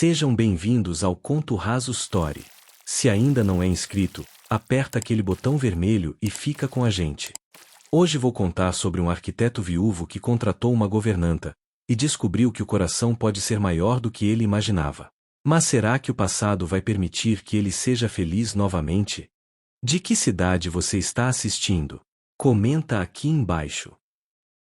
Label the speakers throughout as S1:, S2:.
S1: Sejam bem-vindos ao Conto Raso Story. Se ainda não é inscrito, aperta aquele botão vermelho e fica com a gente. Hoje vou contar sobre um arquiteto viúvo que contratou uma governanta e descobriu que o coração pode ser maior do que ele imaginava. Mas será que o passado vai permitir que ele seja feliz novamente? De que cidade você está assistindo? Comenta aqui embaixo.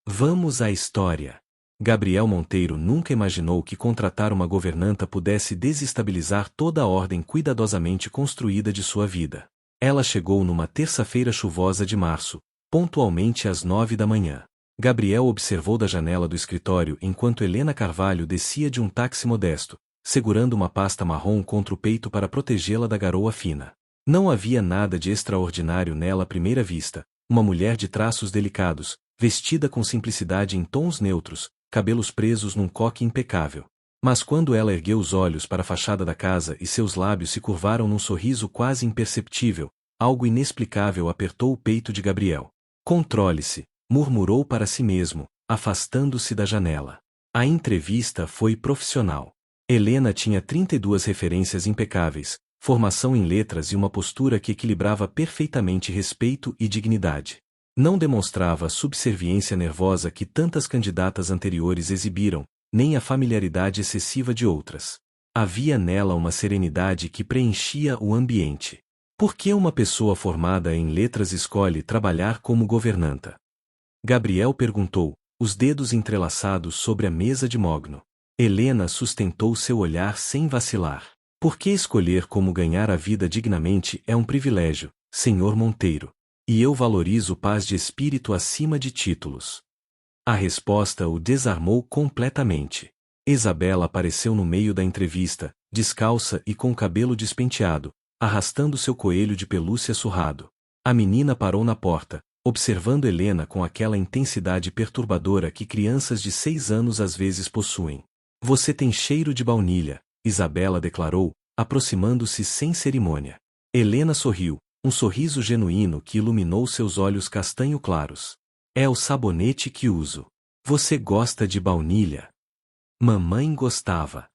S1: Vamos à história. Gabriel Monteiro nunca imaginou que contratar uma governanta pudesse desestabilizar toda a ordem cuidadosamente construída de sua vida. Ela chegou numa terça-feira chuvosa de março, pontualmente às 9 da manhã. Gabriel observou da janela do escritório enquanto Helena Carvalho descia de um táxi modesto, segurando uma pasta marrom contra o peito para protegê-la da garoa fina. Não havia nada de extraordinário nela à primeira vista, uma mulher de traços delicados, vestida com simplicidade em tons neutros, cabelos presos num coque impecável. Mas quando ela ergueu os olhos para a fachada da casa e seus lábios se curvaram num sorriso quase imperceptível, algo inexplicável apertou o peito de Gabriel. Controle-se, murmurou para si mesmo, afastando-se da janela. A entrevista foi profissional. Helena tinha 32 referências impecáveis, formação em letras e uma postura que equilibrava perfeitamente respeito e dignidade. Não demonstrava a subserviência nervosa que tantas candidatas anteriores exibiram, nem a familiaridade excessiva de outras. Havia nela uma serenidade que preenchia o ambiente. Por que uma pessoa formada em letras escolhe trabalhar como governanta? Gabriel perguntou, os dedos entrelaçados sobre a mesa de mogno. Helena sustentou seu olhar sem vacilar. Por que escolher como ganhar a vida dignamente é um privilégio, Sr. Monteiro? E eu valorizo paz de espírito acima de títulos. A resposta o desarmou completamente. Isabela apareceu no meio da entrevista, descalça e com o cabelo despenteado, arrastando seu coelho de pelúcia surrado. A menina parou na porta, observando Helena com aquela intensidade perturbadora que crianças de 6 anos às vezes possuem. Você tem cheiro de baunilha, Isabela declarou, aproximando-se sem cerimônia. Helena sorriu, um sorriso genuíno que iluminou seus olhos castanho claros. É o sabonete que uso. Você gosta de baunilha? Mamãe gostava.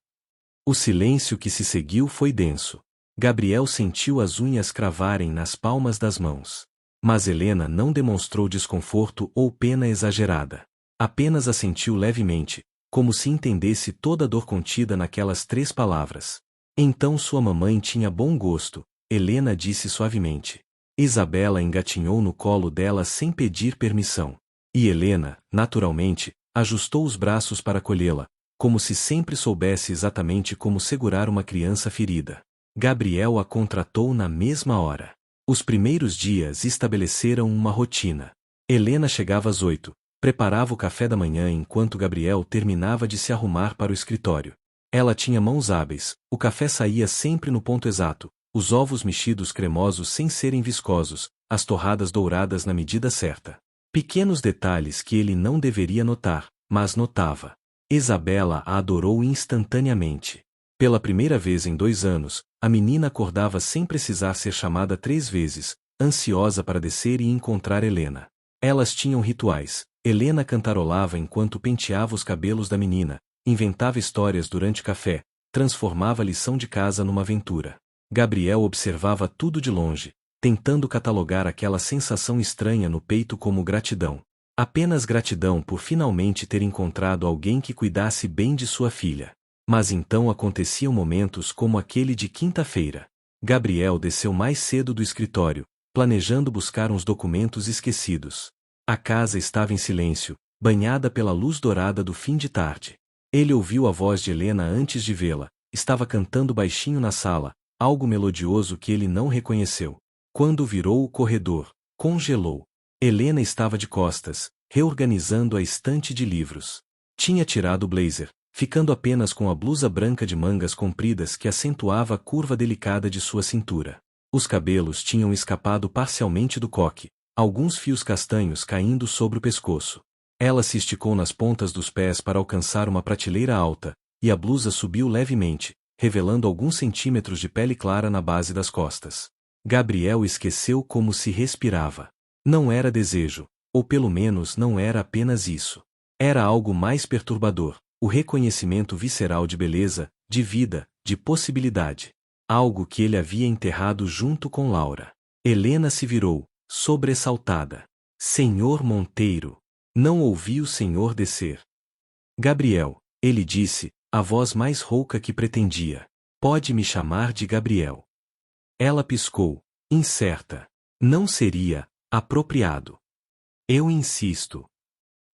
S1: O silêncio que se seguiu foi denso. Gabriel sentiu as unhas cravarem nas palmas das mãos. Mas Helena não demonstrou desconforto ou pena exagerada. Apenas assentiu levemente, como se entendesse toda a dor contida naquelas 3 palavras. Então sua mamãe tinha bom gosto, Helena disse suavemente. Isabela engatinhou no colo dela sem pedir permissão. E Helena, naturalmente, ajustou os braços para acolhê-la, como se sempre soubesse exatamente como segurar uma criança ferida. Gabriel a contratou na mesma hora. Os primeiros dias estabeleceram uma rotina. Helena chegava às 8, preparava o café da manhã enquanto Gabriel terminava de se arrumar para o escritório. Ela tinha mãos hábeis, o café saía sempre no ponto exato, os ovos mexidos cremosos sem serem viscosos, as torradas douradas na medida certa. Pequenos detalhes que ele não deveria notar, mas notava. Isabela a adorou instantaneamente. Pela primeira vez em 2 anos, a menina acordava sem precisar ser chamada 3 vezes, ansiosa para descer e encontrar Helena. Elas tinham rituais. Helena cantarolava enquanto penteava os cabelos da menina, inventava histórias durante o café, transformava a lição de casa numa aventura. Gabriel observava tudo de longe, tentando catalogar aquela sensação estranha no peito como gratidão. Apenas gratidão por finalmente ter encontrado alguém que cuidasse bem de sua filha. Mas então aconteciam momentos como aquele de quinta-feira. Gabriel desceu mais cedo do escritório, planejando buscar uns documentos esquecidos. A casa estava em silêncio, banhada pela luz dourada do fim de tarde. Ele ouviu a voz de Helena antes de vê-la, estava cantando baixinho na sala, algo melodioso que ele não reconheceu. Quando virou o corredor, congelou. Helena estava de costas, reorganizando a estante de livros. Tinha tirado o blazer, ficando apenas com a blusa branca de mangas compridas que acentuava a curva delicada de sua cintura. Os cabelos tinham escapado parcialmente do coque, alguns fios castanhos caindo sobre o pescoço. Ela se esticou nas pontas dos pés para alcançar uma prateleira alta, e a blusa subiu levemente, revelando alguns centímetros de pele clara na base das costas. Gabriel esqueceu como se respirava. Não era desejo, ou pelo menos não era apenas isso. Era algo mais perturbador, o reconhecimento visceral de beleza, de vida, de possibilidade. Algo que ele havia enterrado junto com Laura. Helena se virou, sobressaltada. Senhor Monteiro. Não ouvi o senhor descer. Gabriel, ele disse, a voz mais rouca que pretendia. Pode me chamar de Gabriel. Ela piscou, incerta. Não seria apropriado. Eu insisto.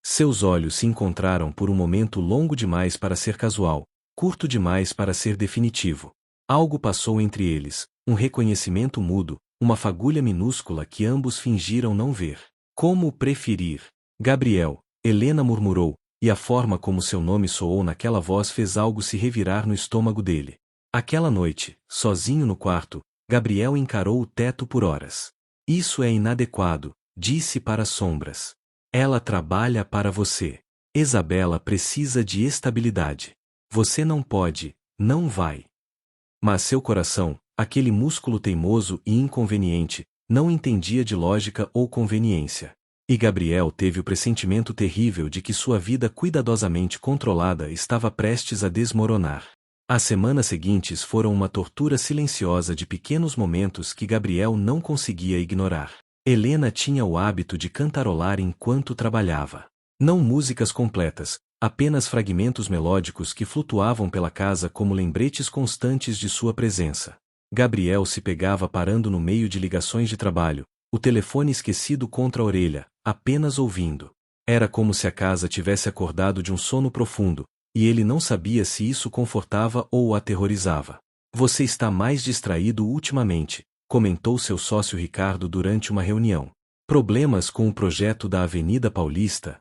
S1: Seus olhos se encontraram por um momento longo demais para ser casual, curto demais para ser definitivo. Algo passou entre eles, um reconhecimento mudo, uma fagulha minúscula que ambos fingiram não ver. Como preferir? Gabriel, Helena murmurou, e a forma como seu nome soou naquela voz fez algo se revirar no estômago dele. Aquela noite, sozinho no quarto, Gabriel encarou o teto por horas. Isso é inadequado, disse para as sombras. Ela trabalha para você. Isabela precisa de estabilidade. Você não pode, não vai. Mas seu coração, aquele músculo teimoso e inconveniente, não entendia de lógica ou conveniência. E Gabriel teve o pressentimento terrível de que sua vida cuidadosamente controlada estava prestes a desmoronar. As semanas seguintes foram uma tortura silenciosa de pequenos momentos que Gabriel não conseguia ignorar. Helena tinha o hábito de cantarolar enquanto trabalhava. Não músicas completas, apenas fragmentos melódicos que flutuavam pela casa como lembretes constantes de sua presença. Gabriel se pegava parando no meio de ligações de trabalho, o telefone esquecido contra a orelha, apenas ouvindo. Era como se a casa tivesse acordado de um sono profundo, e ele não sabia se isso confortava ou o aterrorizava. Você está mais distraído ultimamente, comentou seu sócio Ricardo durante uma reunião. Problemas com o projeto da Avenida Paulista?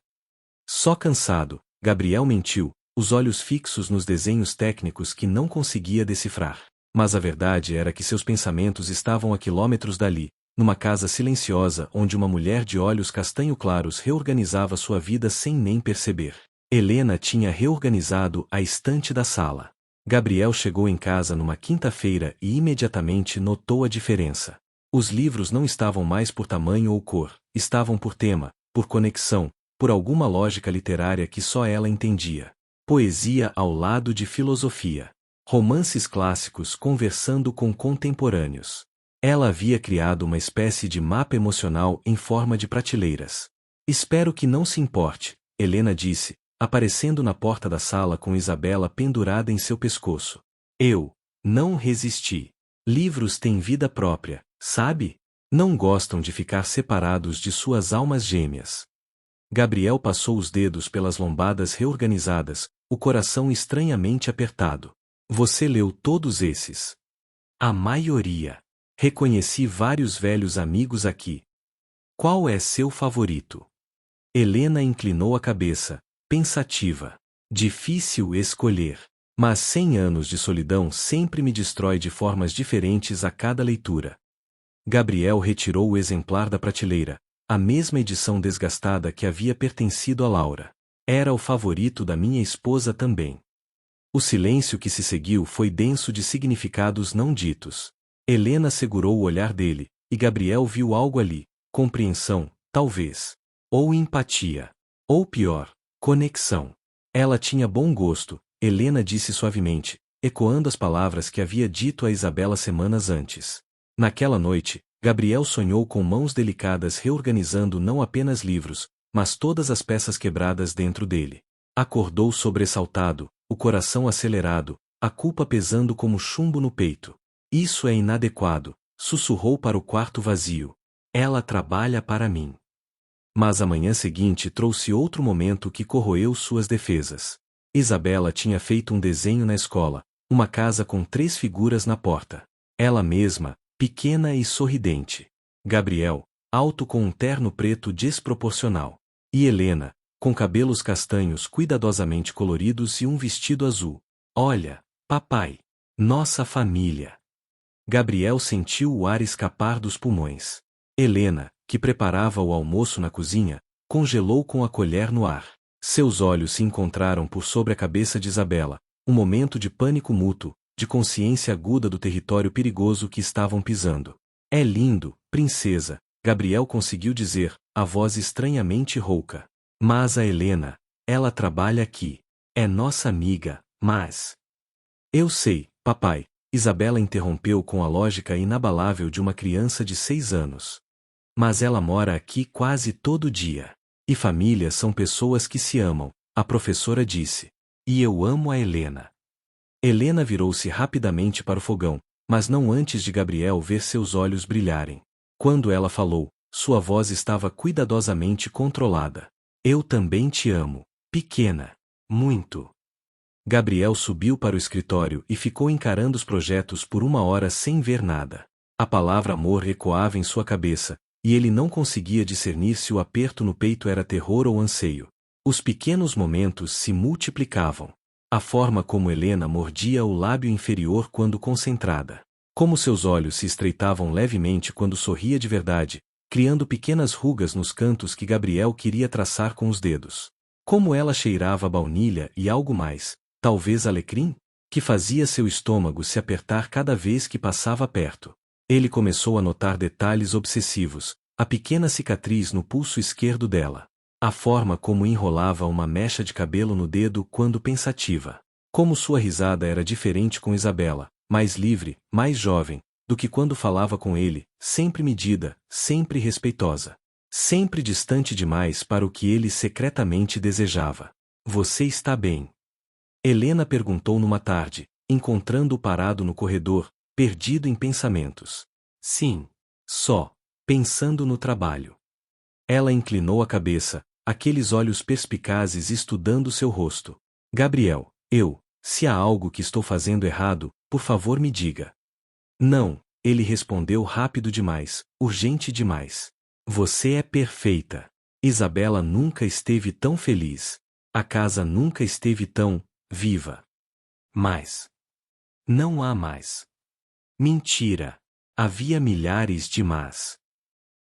S1: Só cansado, Gabriel mentiu, os olhos fixos nos desenhos técnicos que não conseguia decifrar. Mas a verdade era que seus pensamentos estavam a quilômetros dali, numa casa silenciosa onde uma mulher de olhos castanho claros reorganizava sua vida sem nem perceber. Helena tinha reorganizado a estante da sala. Gabriel chegou em casa numa quinta-feira e imediatamente notou a diferença. Os livros não estavam mais por tamanho ou cor, estavam por tema, por conexão, por alguma lógica literária que só ela entendia. Poesia ao lado de filosofia. Romances clássicos conversando com contemporâneos. Ela havia criado uma espécie de mapa emocional em forma de prateleiras. Espero que não se importe, Helena disse, aparecendo na porta da sala com Isabela pendurada em seu pescoço. Eu não resisti. Livros têm vida própria, sabe? Não gostam de ficar separados de suas almas gêmeas. Gabriel passou os dedos pelas lombadas reorganizadas, o coração estranhamente apertado. Você leu todos esses? A maioria. Reconheci vários velhos amigos aqui. Qual é seu favorito? Helena inclinou a cabeça, pensativa. Difícil escolher. Mas 100 anos de solidão sempre me destrói de formas diferentes a cada leitura. Gabriel retirou o exemplar da prateleira, a mesma edição desgastada que havia pertencido a Laura. Era o favorito da minha esposa também. O silêncio que se seguiu foi denso de significados não ditos. Helena segurou o olhar dele, e Gabriel viu algo ali, compreensão, talvez. Ou empatia. Ou pior, conexão. Ela tinha bom gosto, Helena disse suavemente, ecoando as palavras que havia dito a Isabela semanas antes. Naquela noite, Gabriel sonhou com mãos delicadas reorganizando não apenas livros, mas todas as peças quebradas dentro dele. Acordou sobressaltado, o coração acelerado, a culpa pesando como chumbo no peito. Isso é inadequado, sussurrou para o quarto vazio. Ela trabalha para mim. Mas a manhã seguinte trouxe outro momento que corroeu suas defesas. Isabela tinha feito um desenho na escola, uma casa com 3 figuras na porta. Ela mesma, pequena e sorridente. Gabriel, alto com um terno preto desproporcional. E Helena, com cabelos castanhos cuidadosamente coloridos e um vestido azul. Olha, papai. Nossa família. Gabriel sentiu o ar escapar dos pulmões. Helena, que preparava o almoço na cozinha, congelou com a colher no ar. Seus olhos se encontraram por sobre a cabeça de Isabela, um momento de pânico mútuo, de consciência aguda do território perigoso que estavam pisando. É lindo, princesa, Gabriel conseguiu dizer, a voz estranhamente rouca. Mas a Helena, ela trabalha aqui. É nossa amiga, mas... Eu sei, Papai, Isabela interrompeu com a lógica inabalável de uma criança de 6 anos. Mas ela mora aqui quase todo dia. E famílias são pessoas que se amam, a professora disse. E eu amo a Helena. Helena virou-se rapidamente para o fogão, mas não antes de Gabriel ver seus olhos brilharem. Quando ela falou, sua voz estava cuidadosamente controlada. Eu também te amo, pequena. Muito. Gabriel subiu para o escritório e ficou encarando os projetos por 1 hora sem ver nada. A palavra amor ecoava em sua cabeça, e ele não conseguia discernir se o aperto no peito era terror ou anseio. Os pequenos momentos se multiplicavam. A forma como Helena mordia o lábio inferior quando concentrada. Como seus olhos se estreitavam levemente quando sorria de verdade, criando pequenas rugas nos cantos que Gabriel queria traçar com os dedos. Como ela cheirava a baunilha e algo mais, talvez alecrim, que fazia seu estômago se apertar cada vez que passava perto. Ele começou a notar detalhes obsessivos, a pequena cicatriz no pulso esquerdo dela. A forma como enrolava uma mecha de cabelo no dedo quando pensativa. Como sua risada era diferente com Isabela, mais livre, mais jovem, do que quando falava com ele, sempre medida, sempre respeitosa. Sempre distante demais para o que ele secretamente desejava. Você está bem? Helena perguntou numa tarde, encontrando-o parado no corredor, perdido em pensamentos. Sim. Só. Pensando no trabalho. Ela inclinou a cabeça, aqueles olhos perspicazes estudando seu rosto. Gabriel, se há algo que estou fazendo errado, por favor me diga. Não, ele respondeu rápido demais, urgente demais. Você é perfeita. Isabela nunca esteve tão feliz. A casa nunca esteve tão viva. Mas não há mais. Mentira. Havia milhares de mas.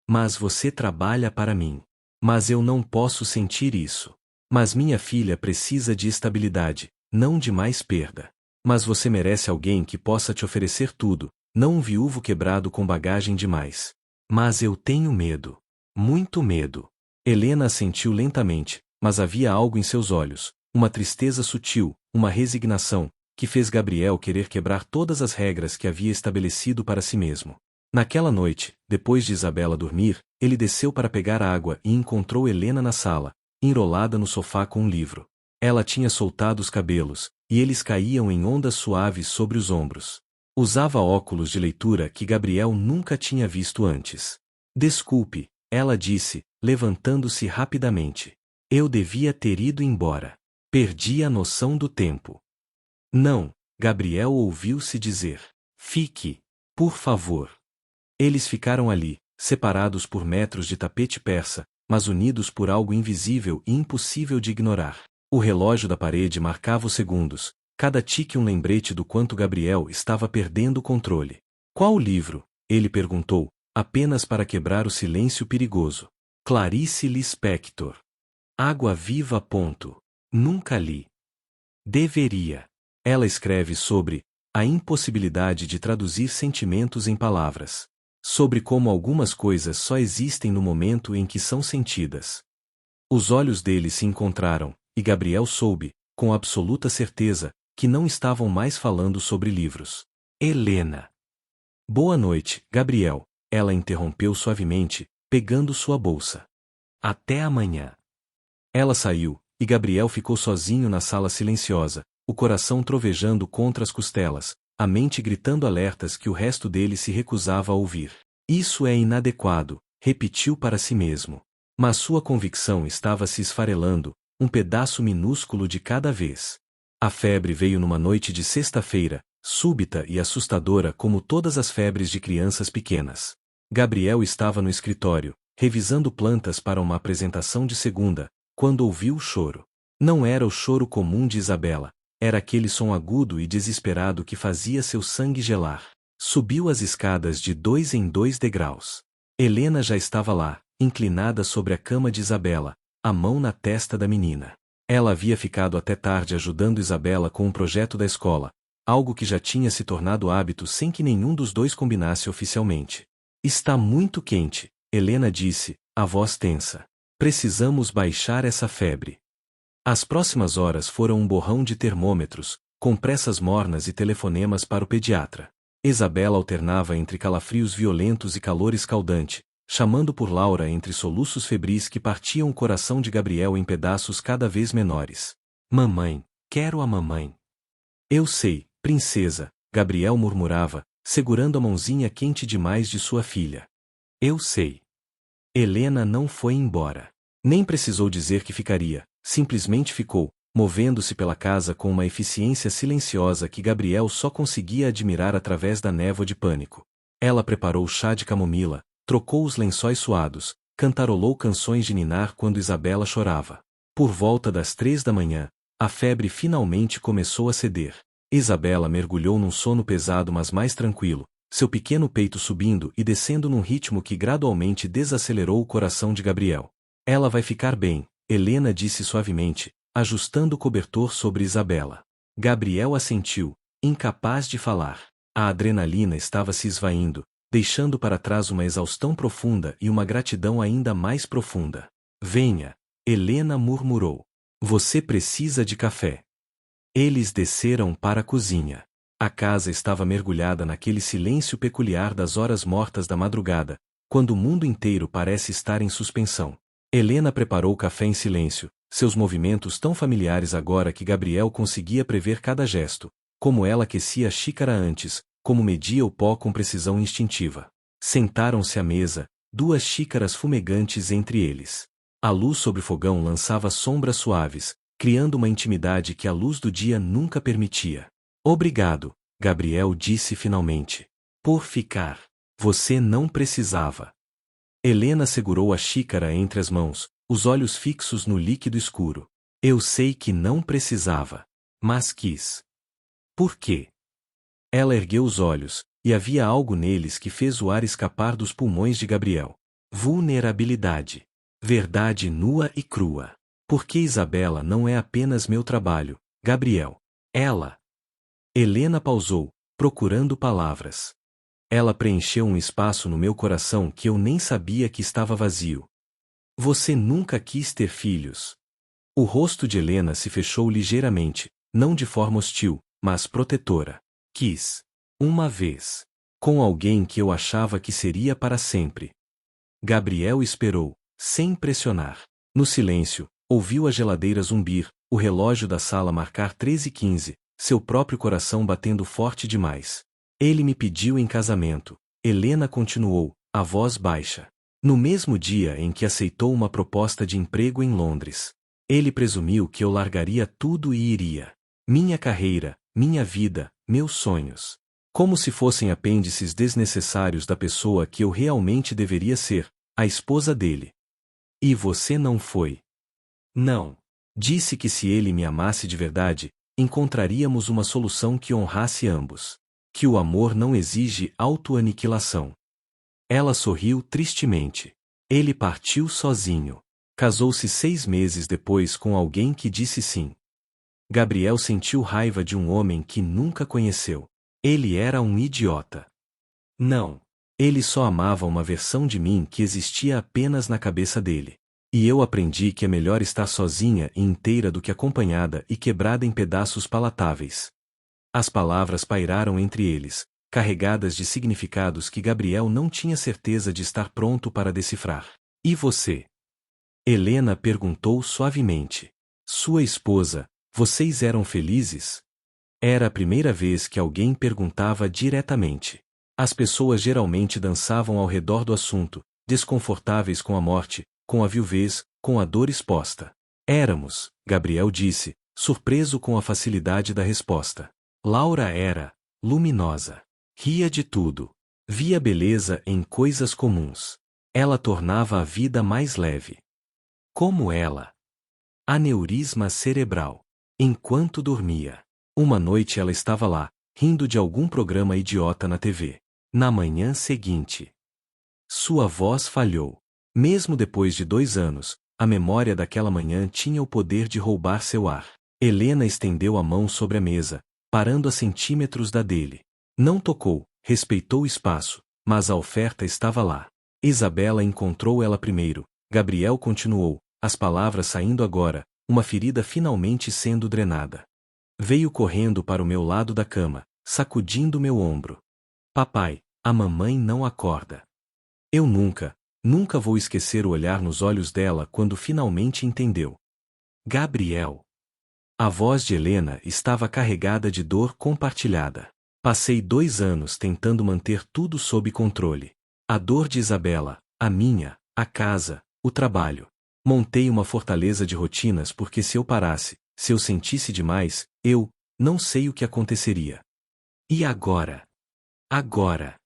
S1: Mas você trabalha para mim. Mas eu não posso sentir isso. Mas minha filha precisa de estabilidade, não de mais perda. Mas você merece alguém que possa te oferecer tudo, não um viúvo quebrado com bagagem demais. Mas eu tenho medo. Muito medo. Helena assentiu lentamente, mas havia algo em seus olhos, uma tristeza sutil, uma resignação, que fez Gabriel querer quebrar todas as regras que havia estabelecido para si mesmo. Naquela noite, depois de Isabela dormir, ele desceu para pegar água e encontrou Helena na sala, enrolada no sofá com um livro. Ela tinha soltado os cabelos, e eles caíam em ondas suaves sobre os ombros. Usava óculos de leitura que Gabriel nunca tinha visto antes. Desculpe, ela disse, levantando-se rapidamente. Eu devia ter ido embora. Perdi a noção do tempo. Não, Gabriel ouviu-se dizer. Fique, por favor. Eles ficaram ali, separados por metros de tapete persa, mas unidos por algo invisível e impossível de ignorar. O relógio da parede marcava os segundos, cada tique um lembrete do quanto Gabriel estava perdendo o controle. Qual livro? Ele perguntou, apenas para quebrar o silêncio perigoso. Clarice Lispector. Água Viva. Nunca li. Deveria. Ela escreve sobre a impossibilidade de traduzir sentimentos em palavras. Sobre como algumas coisas só existem no momento em que são sentidas. Os olhos dele se encontraram, e Gabriel soube, com absoluta certeza, que não estavam mais falando sobre livros. Helena. Boa noite, Gabriel, ela interrompeu suavemente, pegando sua bolsa. Até amanhã. Ela saiu, e Gabriel ficou sozinho na sala silenciosa, o coração trovejando contra as costelas, a mente gritando alertas que o resto dele se recusava a ouvir. Isso é inadequado, repetiu para si mesmo. Mas sua convicção estava se esfarelando, um pedaço minúsculo de cada vez. A febre veio numa noite de sexta-feira, súbita e assustadora como todas as febres de crianças pequenas. Gabriel estava no escritório, revisando plantas para uma apresentação de segunda, quando ouviu o choro. Não era o choro comum de Isabela, era aquele som agudo e desesperado que fazia seu sangue gelar. Subiu as escadas de 2 em 2 degraus. Helena já estava lá, inclinada sobre a cama de Isabela, a mão na testa da menina. Ela havia ficado até tarde ajudando Isabela com um projeto da escola, algo que já tinha se tornado hábito sem que nenhum dos dois combinasse oficialmente. Está muito quente, Helena disse, a voz tensa. Precisamos baixar essa febre. As próximas horas foram um borrão de termômetros, com pressas mornas e telefonemas para o pediatra. Isabela alternava entre calafrios violentos e calor escaldante, chamando por Laura entre soluços febris que partiam o coração de Gabriel em pedaços cada vez menores. Mamãe, quero a mamãe. Eu sei, princesa, Gabriel murmurava, segurando a mãozinha quente demais de sua filha. Eu sei. Helena não foi embora. Nem precisou dizer que ficaria, simplesmente ficou, movendo-se pela casa com uma eficiência silenciosa que Gabriel só conseguia admirar através da névoa de pânico. Ela preparou chá de camomila, trocou os lençóis suados, cantarolou canções de ninar quando Isabela chorava. Por volta das 3 da manhã, a febre finalmente começou a ceder. Isabela mergulhou num sono pesado mas mais tranquilo, seu pequeno peito subindo e descendo num ritmo que gradualmente desacelerou o coração de Gabriel. Ela vai ficar bem, Helena disse suavemente, ajustando o cobertor sobre Isabela. Gabriel assentiu, incapaz de falar. A adrenalina estava se esvaindo, deixando para trás uma exaustão profunda e uma gratidão ainda mais profunda. Venha, Helena murmurou. Você precisa de café. Eles desceram para a cozinha. A casa estava mergulhada naquele silêncio peculiar das horas mortas da madrugada, quando o mundo inteiro parece estar em suspensão. Helena preparou o café em silêncio, seus movimentos tão familiares agora que Gabriel conseguia prever cada gesto, como ela aquecia a xícara antes, como media o pó com precisão instintiva. Sentaram-se à mesa, 2 xícaras fumegantes entre eles. A luz sobre o fogão lançava sombras suaves, criando uma intimidade que a luz do dia nunca permitia. Obrigado, Gabriel disse finalmente. Por ficar. Você não precisava. Helena segurou a xícara entre as mãos, os olhos fixos no líquido escuro. Eu sei que não precisava. Mas quis. Por quê? Ela ergueu os olhos, e havia algo neles que fez o ar escapar dos pulmões de Gabriel. Vulnerabilidade. Verdade nua e crua. Porque Isabela não é apenas meu trabalho, Gabriel. Ela. Helena pausou, procurando palavras. Ela preencheu um espaço no meu coração que eu nem sabia que estava vazio. Você nunca quis ter filhos. O rosto de Helena se fechou ligeiramente, não de forma hostil, mas protetora. Quis. Uma vez. Com alguém que eu achava que seria para sempre. Gabriel esperou, sem pressionar. No silêncio, ouviu a geladeira zumbir, o relógio da sala marcar 13h15, seu próprio coração batendo forte demais. Ele me pediu em casamento. Helena continuou, a voz baixa. No mesmo dia em que aceitou uma proposta de emprego em Londres. Ele presumiu que eu largaria tudo e iria. Minha carreira, minha vida, meus sonhos. Como se fossem apêndices desnecessários da pessoa que eu realmente deveria ser, a esposa dele. E você não foi. Não. Disse que se ele me amasse de verdade, encontraríamos uma solução que honrasse ambos. Que o amor não exige autoaniquilação. Ela sorriu tristemente. Ele partiu sozinho. Casou-se 6 meses depois com alguém que disse sim. Gabriel sentiu raiva de um homem que nunca conheceu. Ele era um idiota. Não. Ele só amava uma versão de mim que existia apenas na cabeça dele. E eu aprendi que é melhor estar sozinha e inteira do que acompanhada e quebrada em pedaços palatáveis. As palavras pairaram entre eles, carregadas de significados que Gabriel não tinha certeza de estar pronto para decifrar. E você? Helena perguntou suavemente. Sua esposa, vocês eram felizes? Era a primeira vez que alguém perguntava diretamente. As pessoas geralmente dançavam ao redor do assunto, desconfortáveis com a morte, com a viuvez, com a dor exposta. Éramos, Gabriel disse, surpreso com a facilidade da resposta. Laura era luminosa. Ria de tudo. Via beleza em coisas comuns. Ela tornava a vida mais leve. Como ela. Aneurisma cerebral. Enquanto dormia. Uma noite ela estava lá, rindo de algum programa idiota na TV. Na manhã seguinte. Sua voz falhou. Mesmo depois de 2 anos, a memória daquela manhã tinha o poder de roubar seu ar. Helena estendeu a mão sobre a mesa, parando a centímetros da dele. Não tocou, respeitou o espaço, mas a oferta estava lá. Isabela encontrou ela primeiro. Gabriel continuou, as palavras saindo agora, uma ferida finalmente sendo drenada. Veio correndo para o meu lado da cama, sacudindo meu ombro. Papai, a mamãe não acorda. Eu nunca vou esquecer o olhar nos olhos dela quando finalmente entendeu. Gabriel. A voz de Helena estava carregada de dor compartilhada. Passei 2 anos tentando manter tudo sob controle. A dor de Isabela, a minha, a casa, o trabalho. Montei uma fortaleza de rotinas porque se eu parasse, se eu sentisse demais, não sei o que aconteceria. E agora? Agora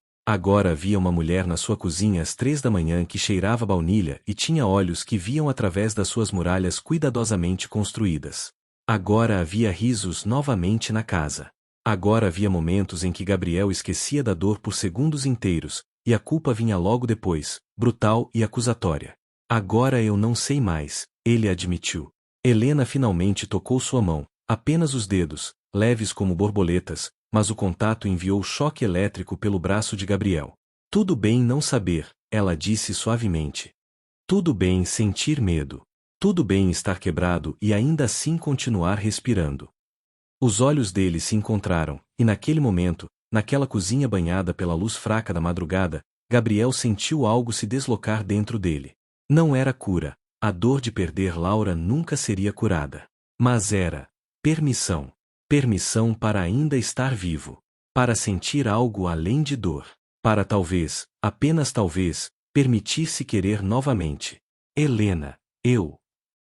S1: havia uma mulher na sua cozinha às 3 da manhã que cheirava baunilha e tinha olhos que viam através das suas muralhas cuidadosamente construídas. Agora havia risos novamente na casa. Agora havia momentos em que Gabriel esquecia da dor por segundos inteiros, e a culpa vinha logo depois, brutal e acusatória. Agora eu não sei mais, ele admitiu. Helena finalmente tocou sua mão, apenas os dedos, leves como borboletas, mas o contato enviou choque elétrico pelo braço de Gabriel. Tudo bem não saber, ela disse suavemente. Tudo bem sentir medo. Tudo bem estar quebrado e ainda assim continuar respirando. Os olhos dele se encontraram, e naquele momento, naquela cozinha banhada pela luz fraca da madrugada, Gabriel sentiu algo se deslocar dentro dele. Não era cura, a dor de perder Laura nunca seria curada. Mas era permissão. Permissão para ainda estar vivo. Para sentir algo além de dor. Para talvez, apenas talvez, permitir-se querer novamente. Helena, eu.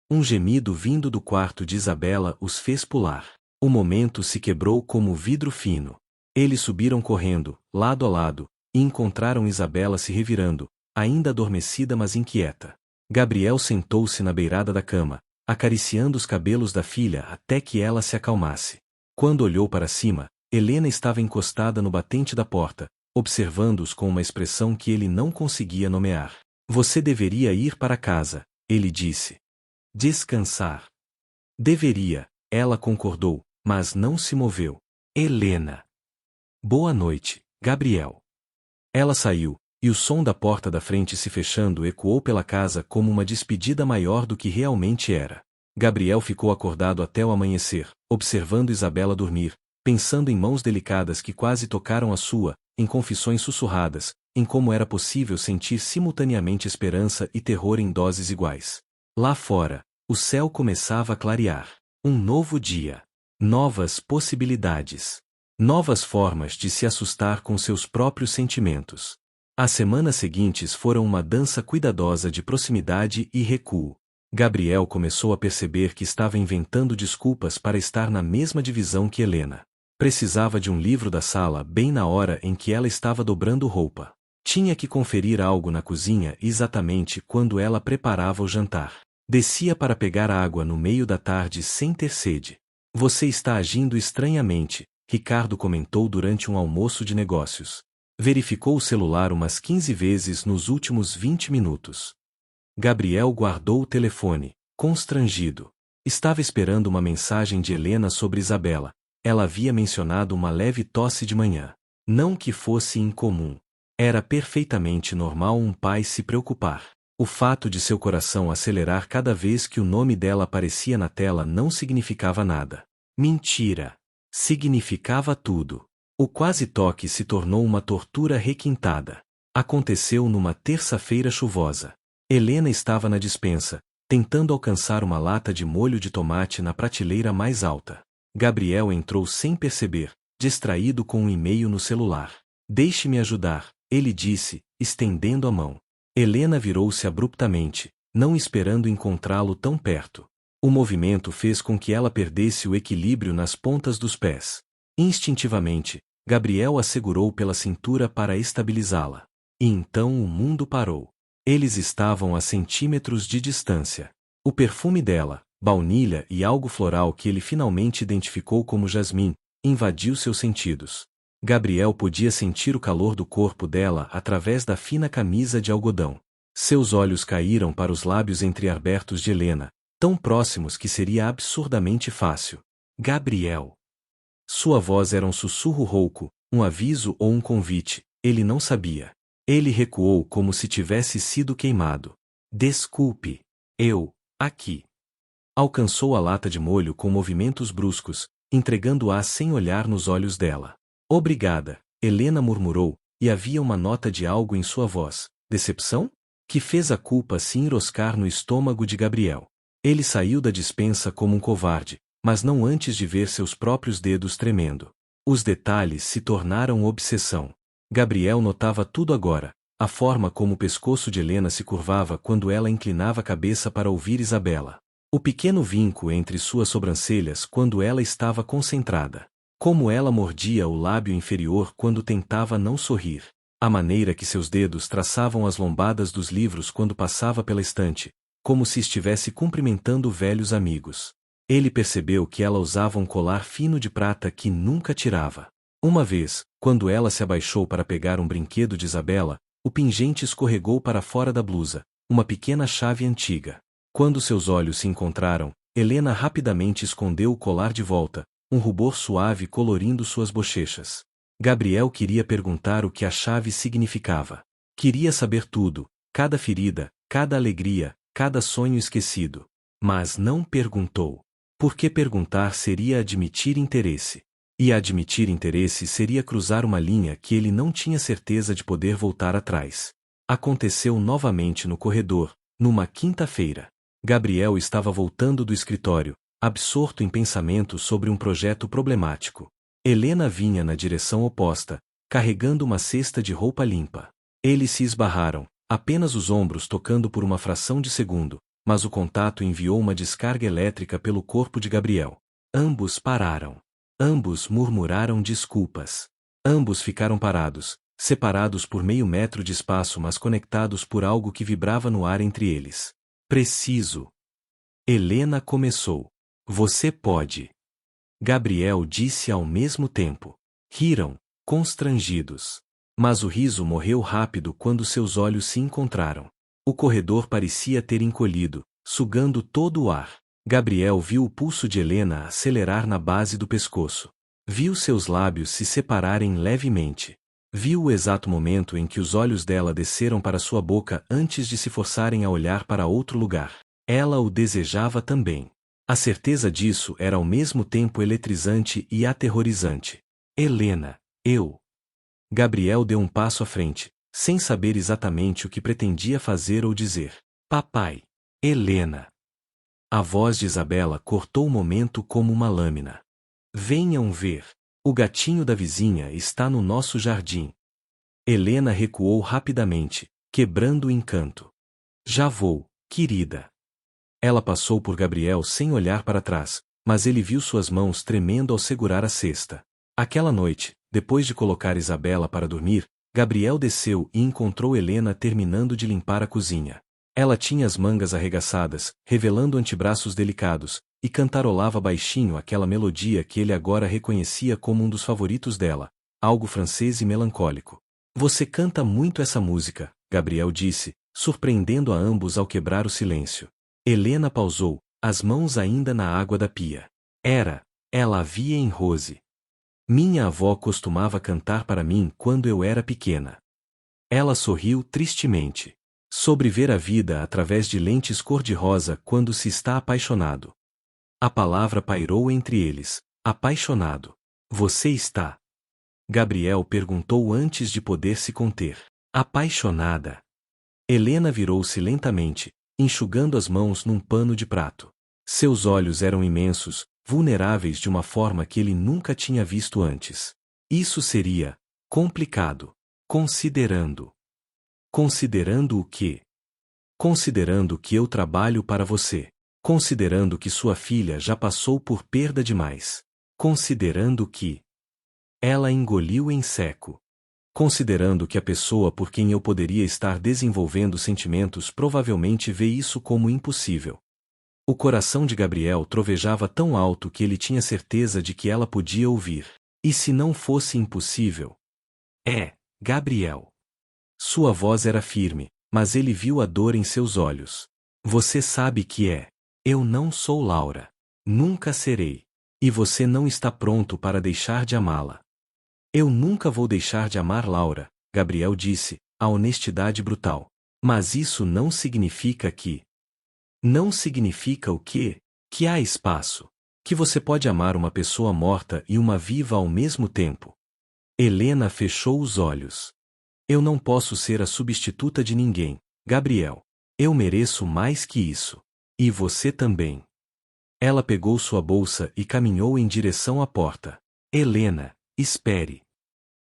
S1: Um gemido vindo do quarto de Isabela os fez pular. O momento se quebrou como vidro fino. Eles subiram correndo, lado a lado, e encontraram Isabela se revirando, ainda adormecida mas inquieta. Gabriel sentou-se na beirada da cama, acariciando os cabelos da filha até que ela se acalmasse. Quando olhou para cima, Helena estava encostada no batente da porta, observando-os com uma expressão que ele não conseguia nomear. Você deveria ir para casa, ele disse. Descansar. Deveria, ela concordou, mas não se moveu. Helena. Boa noite, Gabriel. Ela saiu, e o som da porta da frente se fechando ecoou pela casa como uma despedida maior do que realmente era. Gabriel ficou acordado até o amanhecer, observando Isabela dormir, pensando em mãos delicadas que quase tocaram a sua, em confissões sussurradas, em como era possível sentir simultaneamente esperança e terror em doses iguais. Lá fora, o céu começava a clarear. Um novo dia. Novas possibilidades. Novas formas de se assustar com seus próprios sentimentos. As semanas seguintes foram uma dança cuidadosa de proximidade e recuo. Gabriel começou a perceber que estava inventando desculpas para estar na mesma divisão que Helena. Precisava de um livro da sala bem na hora em que ela estava dobrando roupa. Tinha que conferir algo na cozinha exatamente quando ela preparava o jantar. Descia para pegar água no meio da tarde sem ter sede. Você está agindo estranhamente, Ricardo comentou durante um almoço de negócios. Verificou o celular umas 15 vezes nos últimos 20 minutos. Gabriel guardou o telefone, constrangido. Estava esperando uma mensagem de Helena sobre Isabela. Ela havia mencionado uma leve tosse de manhã. Não que fosse incomum. Era perfeitamente normal um pai se preocupar. O fato de seu coração acelerar cada vez que o nome dela aparecia na tela não significava nada. Mentira. Significava tudo. O quase toque se tornou uma tortura requintada. Aconteceu numa terça-feira chuvosa. Helena estava na despensa, tentando alcançar uma lata de molho de tomate na prateleira mais alta. Gabriel entrou sem perceber, distraído com um e-mail no celular. Deixe-me ajudar, ele disse, estendendo a mão. Helena virou-se abruptamente, não esperando encontrá-lo tão perto. O movimento fez com que ela perdesse o equilíbrio nas pontas dos pés. Instintivamente, Gabriel a segurou pela cintura para estabilizá-la. E então o mundo parou. Eles estavam a centímetros de distância. O perfume dela, baunilha e algo floral que ele finalmente identificou como jasmim, invadiu seus sentidos. Gabriel podia sentir o calor do corpo dela através da fina camisa de algodão. Seus olhos caíram para os lábios entreabertos de Helena, tão próximos que seria absurdamente fácil. Gabriel. Sua voz era um sussurro rouco, um aviso ou um convite, ele não sabia. Ele recuou como se tivesse sido queimado. Desculpe. Aqui. Alcançou a lata de molho com movimentos bruscos, entregando-a sem olhar nos olhos dela. Obrigada, Helena murmurou, e havia uma nota de algo em sua voz. Decepção? Que fez a culpa se enroscar no estômago de Gabriel. Ele saiu da despensa como um covarde, mas não antes de ver seus próprios dedos tremendo. Os detalhes se tornaram obsessão. Gabriel notava tudo agora, a forma como o pescoço de Helena se curvava quando ela inclinava a cabeça para ouvir Isabela. O pequeno vinco entre suas sobrancelhas quando ela estava concentrada. Como ela mordia o lábio inferior quando tentava não sorrir. A maneira que seus dedos traçavam as lombadas dos livros quando passava pela estante, como se estivesse cumprimentando velhos amigos. Ele percebeu que ela usava um colar fino de prata que nunca tirava. Uma vez, quando ela se abaixou para pegar um brinquedo de Isabela, o pingente escorregou para fora da blusa, uma pequena chave antiga. Quando seus olhos se encontraram, Helena rapidamente escondeu o colar de volta, um rubor suave colorindo suas bochechas. Gabriel queria perguntar o que a chave significava. Queria saber tudo, cada ferida, cada alegria, cada sonho esquecido. Mas não perguntou. Porque perguntar seria admitir interesse. E admitir interesse seria cruzar uma linha que ele não tinha certeza de poder voltar atrás. Aconteceu novamente no corredor, numa quinta-feira. Gabriel estava voltando do escritório, absorto em pensamentos sobre um projeto problemático. Helena vinha na direção oposta, carregando uma cesta de roupa limpa. Eles se esbarraram, apenas os ombros tocando por uma fração de segundo, mas o contato enviou uma descarga elétrica pelo corpo de Gabriel. Ambos pararam. Ambos murmuraram desculpas. Ambos ficaram parados, separados por meio metro de espaço mas conectados por algo que vibrava no ar entre eles. Preciso. Helena começou. Você pode. Gabriel disse ao mesmo tempo. Riram, constrangidos. Mas o riso morreu rápido quando seus olhos se encontraram. O corredor parecia ter encolhido, sugando todo o ar. Gabriel viu o pulso de Helena acelerar na base do pescoço. Viu seus lábios se separarem levemente. Viu o exato momento em que os olhos dela desceram para sua boca antes de se forçarem a olhar para outro lugar. Ela o desejava também. A certeza disso era ao mesmo tempo eletrizante e aterrorizante. Helena, eu. Gabriel deu um passo à frente, sem saber exatamente o que pretendia fazer ou dizer. Papai. Helena. A voz de Isabela cortou o momento como uma lâmina. Venham ver. O gatinho da vizinha está no nosso jardim. Helena recuou rapidamente, quebrando o encanto. Já vou, querida. Ela passou por Gabriel sem olhar para trás, mas ele viu suas mãos tremendo ao segurar a cesta. Aquela noite, depois de colocar Isabela para dormir, Gabriel desceu e encontrou Helena terminando de limpar a cozinha. Ela tinha as mangas arregaçadas, revelando antebraços delicados, e cantarolava baixinho aquela melodia que ele agora reconhecia como um dos favoritos dela, algo francês e melancólico. Você canta muito essa música, Gabriel disse, surpreendendo a ambos ao quebrar o silêncio. Helena pausou, as mãos ainda na água da pia. Ela havia em Rose. Minha avó costumava cantar para mim quando eu era pequena. Ela sorriu tristemente. Sobre ver a vida através de lentes cor-de-rosa quando se está apaixonado. A palavra pairou entre eles. Apaixonado. Você está? Gabriel perguntou antes de poder se conter. Apaixonada. Helena virou-se lentamente, enxugando as mãos num pano de prato. Seus olhos eram imensos, vulneráveis de uma forma que ele nunca tinha visto antes. Isso seria complicado. Considerando. Considerando o quê? Considerando que eu trabalho para você. Considerando que sua filha já passou por perda demais. Considerando que... Ela engoliu em seco. Considerando que a pessoa por quem eu poderia estar desenvolvendo sentimentos provavelmente vê isso como impossível. O coração de Gabriel trovejava tão alto que ele tinha certeza de que ela podia ouvir. E se não fosse impossível? Gabriel. Sua voz era firme, mas ele viu a dor em seus olhos. Você sabe que é. Eu não sou Laura. Nunca serei. E você não está pronto para deixar de amá-la. Eu nunca vou deixar de amar Laura, Gabriel disse, a honestidade brutal. Mas isso não significa que... Não significa o quê? Que há espaço. Que você pode amar uma pessoa morta e uma viva ao mesmo tempo. Helena fechou os olhos. Eu não posso ser a substituta de ninguém, Gabriel. Eu mereço mais que isso. E você também. Ela pegou sua bolsa e caminhou em direção à porta. Helena, espere.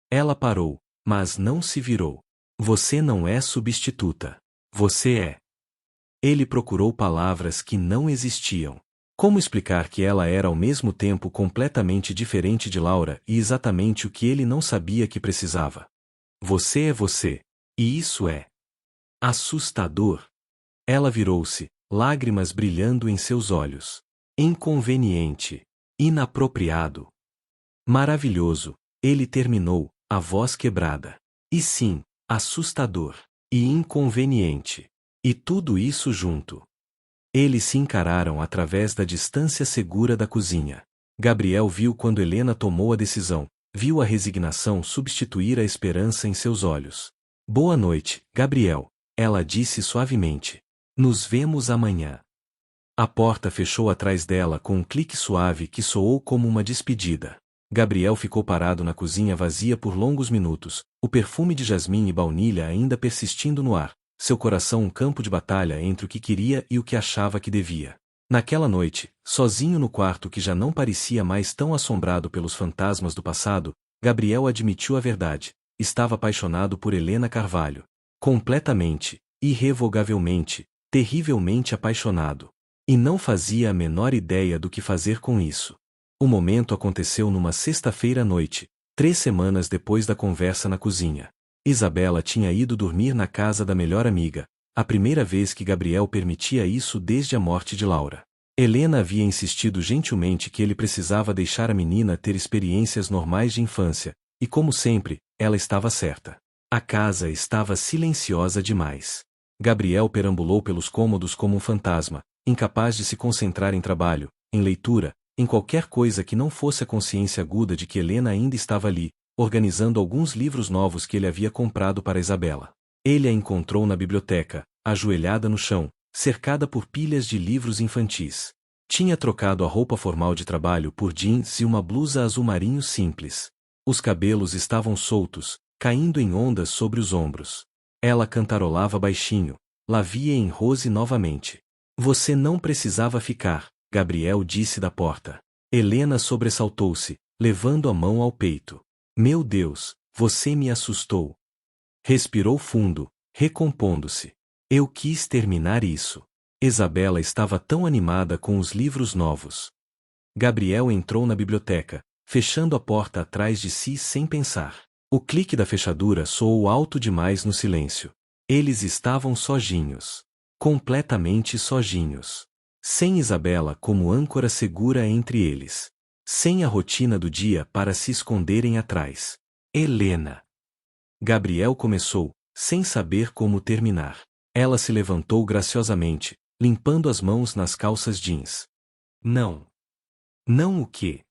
S1: Ela parou, mas não se virou. Você não é substituta. Você é. Ele procurou palavras que não existiam. Como explicar que ela era ao mesmo tempo completamente diferente de Laura e exatamente o que ele não sabia que precisava? Você é você. E isso é assustador. Ela virou-se, lágrimas brilhando em seus olhos. Inconveniente. Inapropriado. Maravilhoso. Ele terminou, a voz quebrada. E sim, assustador. E inconveniente. E tudo isso junto. Eles se encararam através da distância segura da cozinha. Gabriel viu quando Helena tomou a decisão, viu a resignação substituir a esperança em seus olhos. Boa noite, Gabriel, ela disse suavemente. Nos vemos amanhã. A porta fechou atrás dela com um clique suave que soou como uma despedida. Gabriel ficou parado na cozinha vazia por longos minutos, o perfume de jasmim e baunilha ainda persistindo no ar, seu coração um campo de batalha entre o que queria e o que achava que devia. Naquela noite, sozinho no quarto que já não parecia mais tão assombrado pelos fantasmas do passado, Gabriel admitiu a verdade. Estava apaixonado por Helena Carvalho. Completamente, irrevogavelmente, terrivelmente apaixonado. E não fazia a menor ideia do que fazer com isso. O momento aconteceu numa sexta-feira à noite, 3 semanas depois da conversa na cozinha. Isabela tinha ido dormir na casa da melhor amiga, a primeira vez que Gabriel permitia isso desde a morte de Laura. Helena havia insistido gentilmente que ele precisava deixar a menina ter experiências normais de infância, e como sempre, ela estava certa. A casa estava silenciosa demais. Gabriel perambulou pelos cômodos como um fantasma, incapaz de se concentrar em trabalho, em leitura, em qualquer coisa que não fosse a consciência aguda de que Helena ainda estava ali, organizando alguns livros novos que ele havia comprado para Isabela. Ele a encontrou na biblioteca, ajoelhada no chão, cercada por pilhas de livros infantis. Tinha trocado a roupa formal de trabalho por jeans e uma blusa azul marinho simples. Os cabelos estavam soltos, caindo em ondas sobre os ombros. Ela cantarolava baixinho, "La vie en rose" novamente. Você não precisava ficar, Gabriel disse da porta. Helena sobressaltou-se, levando a mão ao peito. Meu Deus, você me assustou. Respirou fundo, recompondo-se. Eu quis terminar isso. Isabela estava tão animada com os livros novos. Gabriel entrou na biblioteca, fechando a porta atrás de si sem pensar. O clique da fechadura soou alto demais no silêncio. Eles estavam sozinhos. Completamente sozinhos. Sem Isabela como âncora segura entre eles. Sem a rotina do dia para se esconderem atrás. Helena. Gabriel começou, sem saber como terminar. Ela se levantou graciosamente, limpando as mãos nas calças jeans. Não. Não o quê?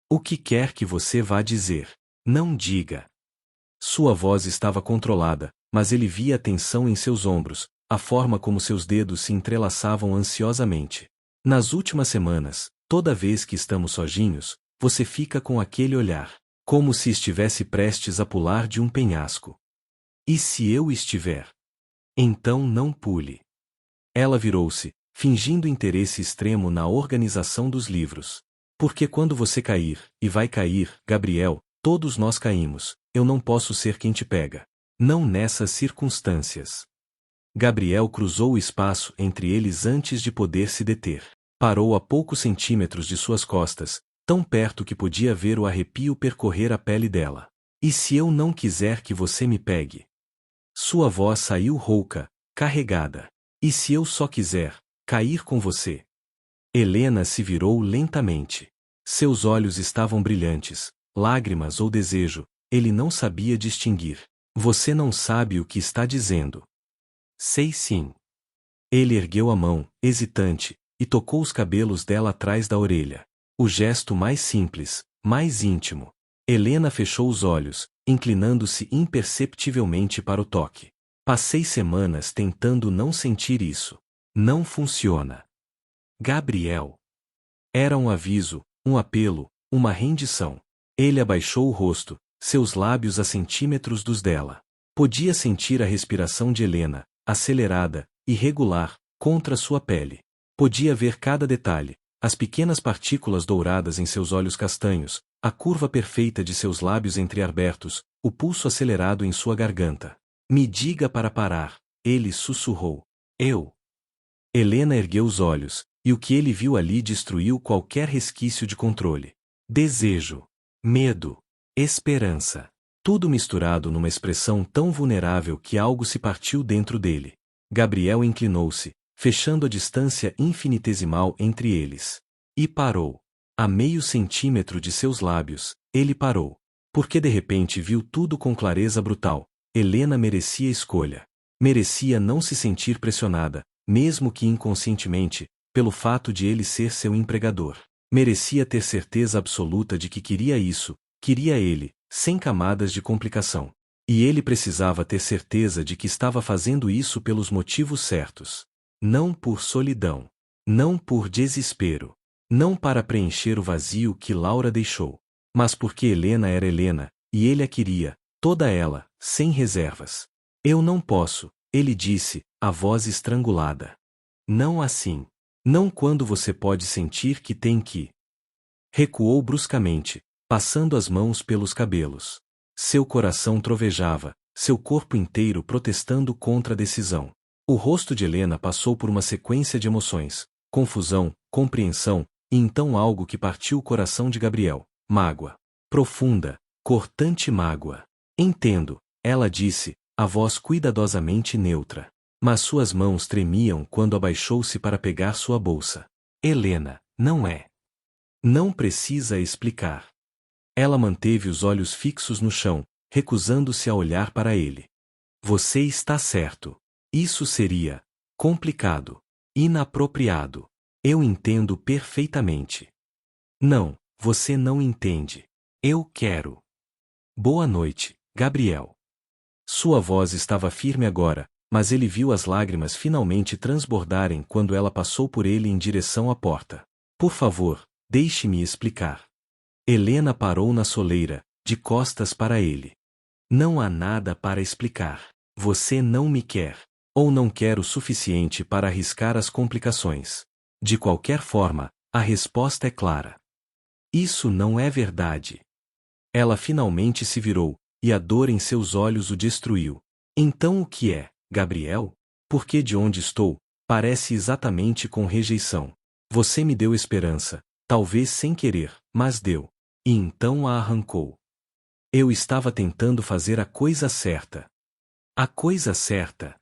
S1: O que quer que você vá dizer? Não diga. Sua voz estava controlada, mas ele via a tensão em seus ombros, a forma como seus dedos se entrelaçavam ansiosamente. Nas últimas semanas, toda vez que estamos sozinhos, você fica com aquele olhar, como se estivesse prestes a pular de um penhasco. E se eu estiver? Então não pule. Ela virou-se, fingindo interesse extremo na organização dos livros. Porque quando você cair, e vai cair, Gabriel, todos nós caímos, eu não posso ser quem te pega. Não nessas circunstâncias. Gabriel cruzou o espaço entre eles antes de poder se deter. Parou a poucos centímetros de suas costas, tão perto que podia ver o arrepio percorrer a pele dela. E se eu não quiser que você me pegue? Sua voz saiu rouca, carregada. E se eu só quiser cair com você? Helena se virou lentamente. Seus olhos estavam brilhantes, lágrimas ou desejo, ele não sabia distinguir. Você não sabe o que está dizendo. Sei sim. Ele ergueu a mão, hesitante, e tocou os cabelos dela atrás da orelha. O gesto mais simples, mais íntimo. Helena fechou os olhos, inclinando-se imperceptivelmente para o toque. Passei semanas tentando não sentir isso. Não funciona. Gabriel. Era um aviso, um apelo, uma rendição. Ele abaixou o rosto, seus lábios a centímetros dos dela. Podia sentir a respiração de Helena, acelerada, irregular, contra sua pele. Podia ver cada detalhe, as pequenas partículas douradas em seus olhos castanhos, a curva perfeita de seus lábios entreabertos, o pulso acelerado em sua garganta. Me diga para parar, ele sussurrou. Eu. Helena ergueu os olhos, e o que ele viu ali destruiu qualquer resquício de controle. Desejo, medo, esperança. Tudo misturado numa expressão tão vulnerável que algo se partiu dentro dele. Gabriel inclinou-se, fechando a distância infinitesimal entre eles. E parou. A meio centímetro de seus lábios, ele parou. Porque de repente viu tudo com clareza brutal. Helena merecia escolha. Merecia não se sentir pressionada, mesmo que inconscientemente, pelo fato de ele ser seu empregador. Merecia ter certeza absoluta de que queria isso, queria ele, sem camadas de complicação. E ele precisava ter certeza de que estava fazendo isso pelos motivos certos. Não por solidão. Não por desespero. Não para preencher o vazio que Laura deixou. Mas porque Helena era Helena, e ele a queria, toda ela, sem reservas. Eu não posso, ele disse, a voz estrangulada. Não assim. Não quando você pode sentir que tem que. Recuou bruscamente, passando as mãos pelos cabelos. Seu coração trovejava, seu corpo inteiro protestando contra a decisão. O rosto de Helena passou por uma sequência de emoções, confusão, compreensão, e então algo que partiu o coração de Gabriel, mágoa. Profunda, cortante mágoa. Entendo, ela disse, a voz cuidadosamente neutra. Mas suas mãos tremiam quando abaixou-se para pegar sua bolsa. Helena, não é. Não precisa explicar. Ela manteve os olhos fixos no chão, recusando-se a olhar para ele. Você está certo. Isso seria complicado, inapropriado. Eu entendo perfeitamente. Não, você não entende. Eu quero. Boa noite, Gabriel. Sua voz estava firme agora, mas ele viu as lágrimas finalmente transbordarem quando ela passou por ele em direção à porta. Por favor, deixe-me explicar. Helena parou na soleira, de costas para ele. Não há nada para explicar. Você não me quer. Ou não quer o suficiente para arriscar as complicações. De qualquer forma, a resposta é clara. Isso não é verdade. Ela finalmente se virou, e a dor em seus olhos o destruiu. Então o que é, Gabriel? Porque de onde estou, parece exatamente com rejeição. Você me deu esperança, talvez sem querer, mas deu. E então a arrancou. Eu estava tentando fazer a coisa certa. A coisa certa.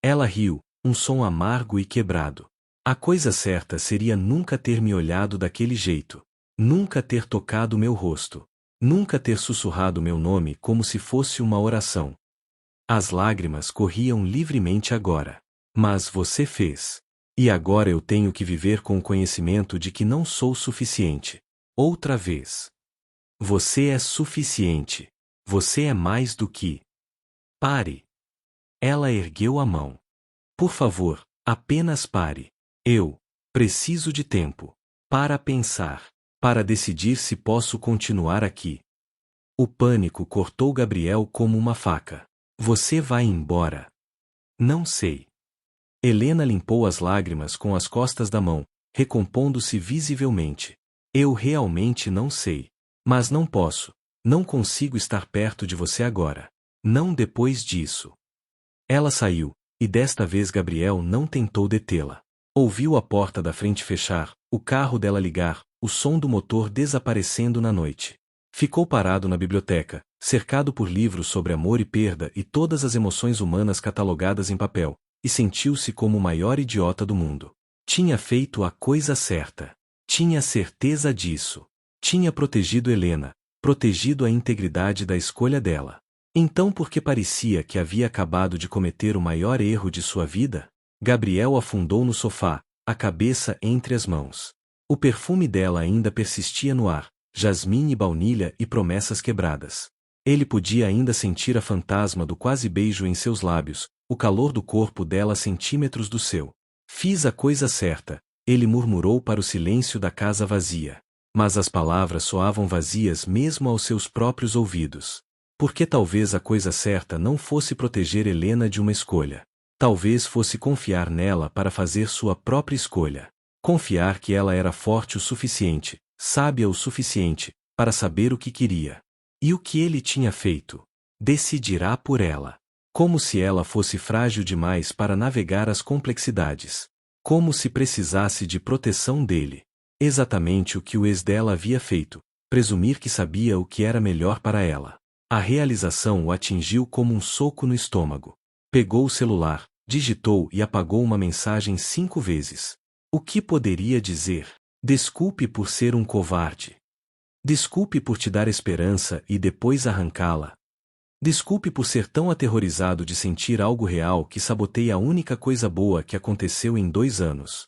S1: Ela riu, um som amargo e quebrado. A coisa certa seria nunca ter me olhado daquele jeito. Nunca ter tocado meu rosto. Nunca ter sussurrado meu nome como se fosse uma oração. As lágrimas corriam livremente agora. Mas você fez. E agora eu tenho que viver com o conhecimento de que não sou suficiente. Outra vez. Você é suficiente. Você é mais do que. Pare. Ela ergueu a mão. Por favor, apenas pare. Eu preciso de tempo. Para pensar. Para decidir se posso continuar aqui. O pânico cortou Gabriel como uma faca. Você vai embora. Não sei. Helena limpou as lágrimas com as costas da mão, recompondo-se visivelmente. Eu realmente não sei. Mas não posso. Não consigo estar perto de você agora. Não depois disso. Ela saiu, e desta vez Gabriel não tentou detê-la. Ouviu a porta da frente fechar, o carro dela ligar, o som do motor desaparecendo na noite. Ficou parado na biblioteca, cercado por livros sobre amor e perda e todas as emoções humanas catalogadas em papel, e sentiu-se como o maior idiota do mundo. Tinha feito a coisa certa. Tinha certeza disso. Tinha protegido Helena, protegido a integridade da escolha dela. Então por que parecia que havia acabado de cometer o maior erro de sua vida? Gabriel afundou no sofá, a cabeça entre as mãos. O perfume dela ainda persistia no ar, jasmim e baunilha e promessas quebradas. Ele podia ainda sentir a fantasma do quase beijo em seus lábios, o calor do corpo dela a centímetros do seu. Fiz a coisa certa, ele murmurou para o silêncio da casa vazia. Mas as palavras soavam vazias mesmo aos seus próprios ouvidos. Porque talvez a coisa certa não fosse proteger Helena de uma escolha. Talvez fosse confiar nela para fazer sua própria escolha. Confiar que ela era forte o suficiente, sábia o suficiente, para saber o que queria. E o que ele tinha feito? Decidirá por ela. Como se ela fosse frágil demais para navegar as complexidades. Como se precisasse de proteção dele. Exatamente o que o ex dela havia feito, presumir que sabia o que era melhor para ela. A realização o atingiu como um soco no estômago. Pegou o celular, digitou e apagou uma mensagem 5 vezes. O que poderia dizer? Desculpe por ser um covarde. Desculpe por te dar esperança e depois arrancá-la. Desculpe por ser tão aterrorizado de sentir algo real que sabotei a única coisa boa que aconteceu em 2 anos.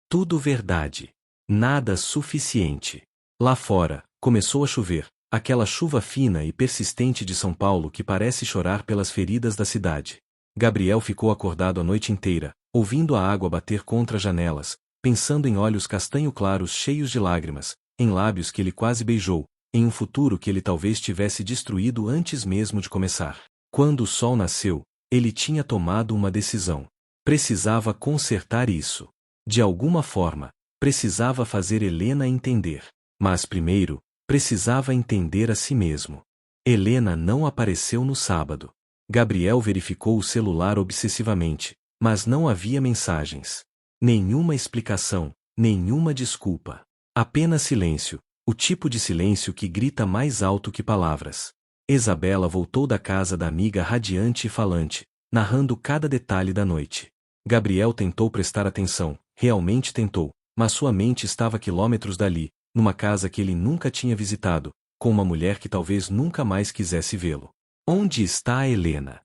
S1: Tudo verdade. Nada suficiente. Lá fora, começou a chover, aquela chuva fina e persistente de São Paulo que parece chorar pelas feridas da cidade. Gabriel ficou acordado a noite inteira, ouvindo a água bater contra as janelas, pensando em olhos castanho claros cheios de lágrimas, em lábios que ele quase beijou, em um futuro que ele talvez tivesse destruído antes mesmo de começar. Quando o sol nasceu, ele tinha tomado uma decisão. Precisava consertar isso. De alguma forma, precisava fazer Helena entender. Mas primeiro, precisava entender a si mesmo. Helena não apareceu no sábado. Gabriel verificou o celular obsessivamente, mas não havia mensagens. Nenhuma explicação, nenhuma desculpa. Apenas silêncio, o tipo de silêncio que grita mais alto que palavras. Isabela voltou da casa da amiga radiante e falante, narrando cada detalhe da noite. Gabriel tentou prestar atenção, realmente tentou, mas sua mente estava a quilômetros dali, numa casa que ele nunca tinha visitado, com uma mulher que talvez nunca mais quisesse vê-lo. Onde está a Helena?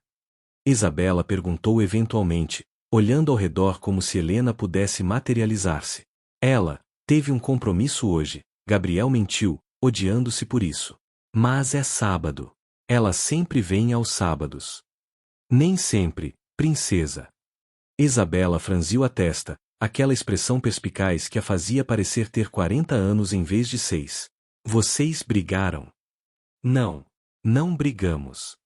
S1: Isabela perguntou eventualmente, olhando ao redor como se Helena pudesse materializar-se. Ela teve um compromisso hoje, Gabriel mentiu, odiando-se por isso. Mas é sábado. Ela sempre vem aos sábados. Nem sempre, princesa. Isabela franziu a testa, aquela expressão perspicaz que a fazia parecer ter 40 anos em vez de 6. Vocês brigaram? Não. Não brigamos.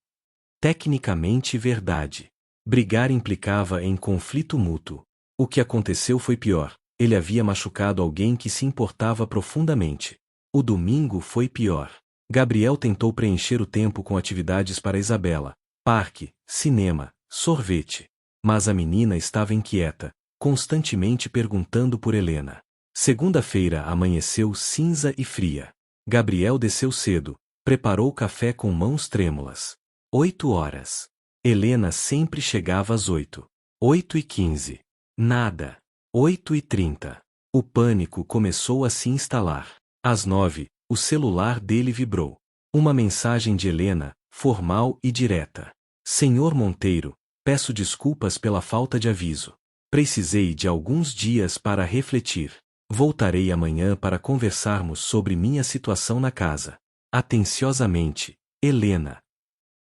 S1: Tecnicamente verdade. Brigar implicava em conflito mútuo. O que aconteceu foi pior, ele havia machucado alguém que se importava profundamente. O domingo foi pior. Gabriel tentou preencher o tempo com atividades para Isabela, parque, cinema, sorvete. Mas a menina estava inquieta, constantemente perguntando por Helena. Segunda-feira amanheceu cinza e fria. Gabriel desceu cedo, preparou café com mãos trêmulas. 8 horas. Helena sempre chegava às 8. 8h15. Nada. 8h30. O pânico começou a se instalar. Às 9, o celular dele vibrou. Uma mensagem de Helena, formal e direta. Senhor Monteiro, peço desculpas pela falta de aviso. Precisei de alguns dias para refletir. Voltarei amanhã para conversarmos sobre minha situação na casa. Atenciosamente, Helena.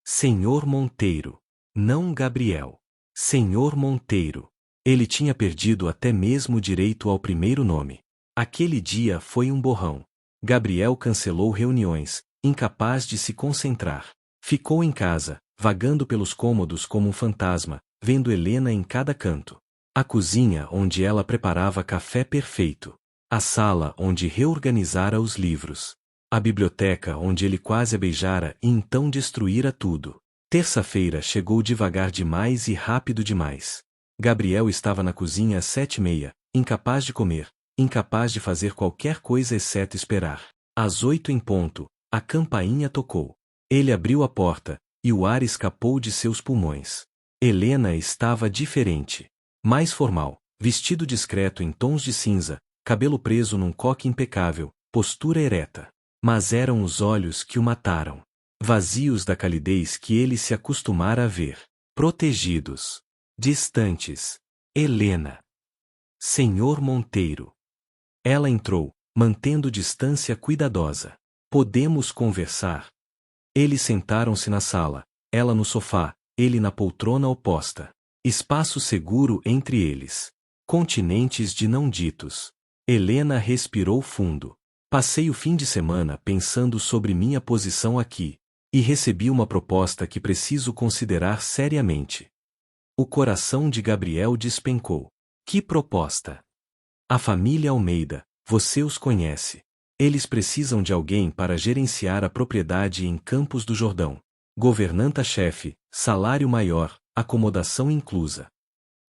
S1: Senhor Monteiro. Não Gabriel. Senhor Monteiro. Ele tinha perdido até mesmo o direito ao primeiro nome. Aquele dia foi um borrão. Gabriel cancelou reuniões, incapaz de se concentrar. Ficou em casa, vagando pelos cômodos como um fantasma, vendo Helena em cada canto. A cozinha onde ela preparava café perfeito. A sala onde reorganizara os livros. A biblioteca onde ele quase a beijara e então destruíra tudo. Terça-feira chegou devagar demais e rápido demais. Gabriel estava na cozinha às 7h30, incapaz de comer, incapaz de fazer qualquer coisa exceto esperar. Às 8 em ponto, a campainha tocou. Ele abriu a porta, e o ar escapou de seus pulmões. Helena estava diferente. Mais formal, vestido discreto em tons de cinza, cabelo preso num coque impecável, postura ereta. Mas eram os olhos que o mataram. Vazios da calidez que ele se acostumara a ver. Protegidos. Distantes. Helena. Senhor Monteiro. Ela entrou, mantendo distância cuidadosa. Podemos conversar? Eles sentaram-se na sala, ela no sofá, ele na poltrona oposta. Espaço seguro entre eles. Continentes de não ditos. Helena respirou fundo. Passei o fim de semana pensando sobre minha posição aqui, e recebi uma proposta que preciso considerar seriamente. O coração de Gabriel despencou. Que proposta? A família Almeida, você os conhece. Eles precisam de alguém para gerenciar a propriedade em Campos do Jordão. Governanta-chefe, salário maior, acomodação inclusa.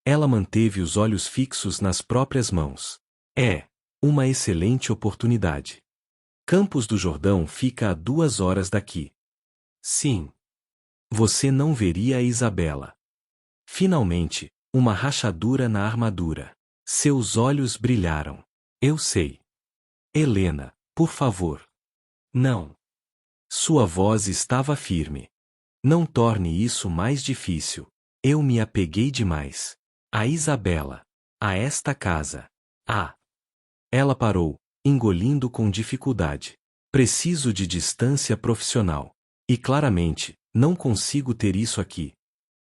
S1: Ela manteve os olhos fixos nas próprias mãos. É uma excelente oportunidade. Campos do Jordão fica a 2 horas daqui. Sim. Você não veria a Isabela. Finalmente, uma rachadura na armadura. Seus olhos brilharam. Eu sei. Helena, por favor. Não. Sua voz estava firme. Não torne isso mais difícil. Eu me apeguei demais. A Isabela. A esta casa. Ah. Ela parou, engolindo com dificuldade. Preciso de distância profissional. E claramente, não consigo ter isso aqui.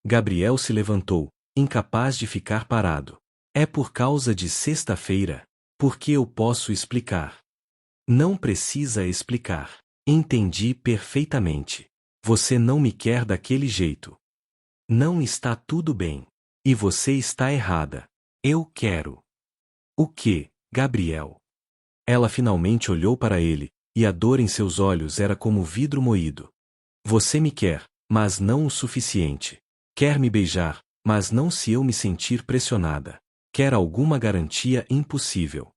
S1: Gabriel se levantou, incapaz de ficar parado. É por causa de sexta-feira, porque eu posso explicar. Não precisa explicar. Entendi perfeitamente. Você não me quer daquele jeito. Não está tudo bem. E você está errada. Eu quero. O quê, Gabriel? Ela finalmente olhou para ele, e a dor em seus olhos era como vidro moído. Você me quer, mas não o suficiente. Quer me beijar, mas não se eu me sentir pressionada. Quer alguma garantia impossível.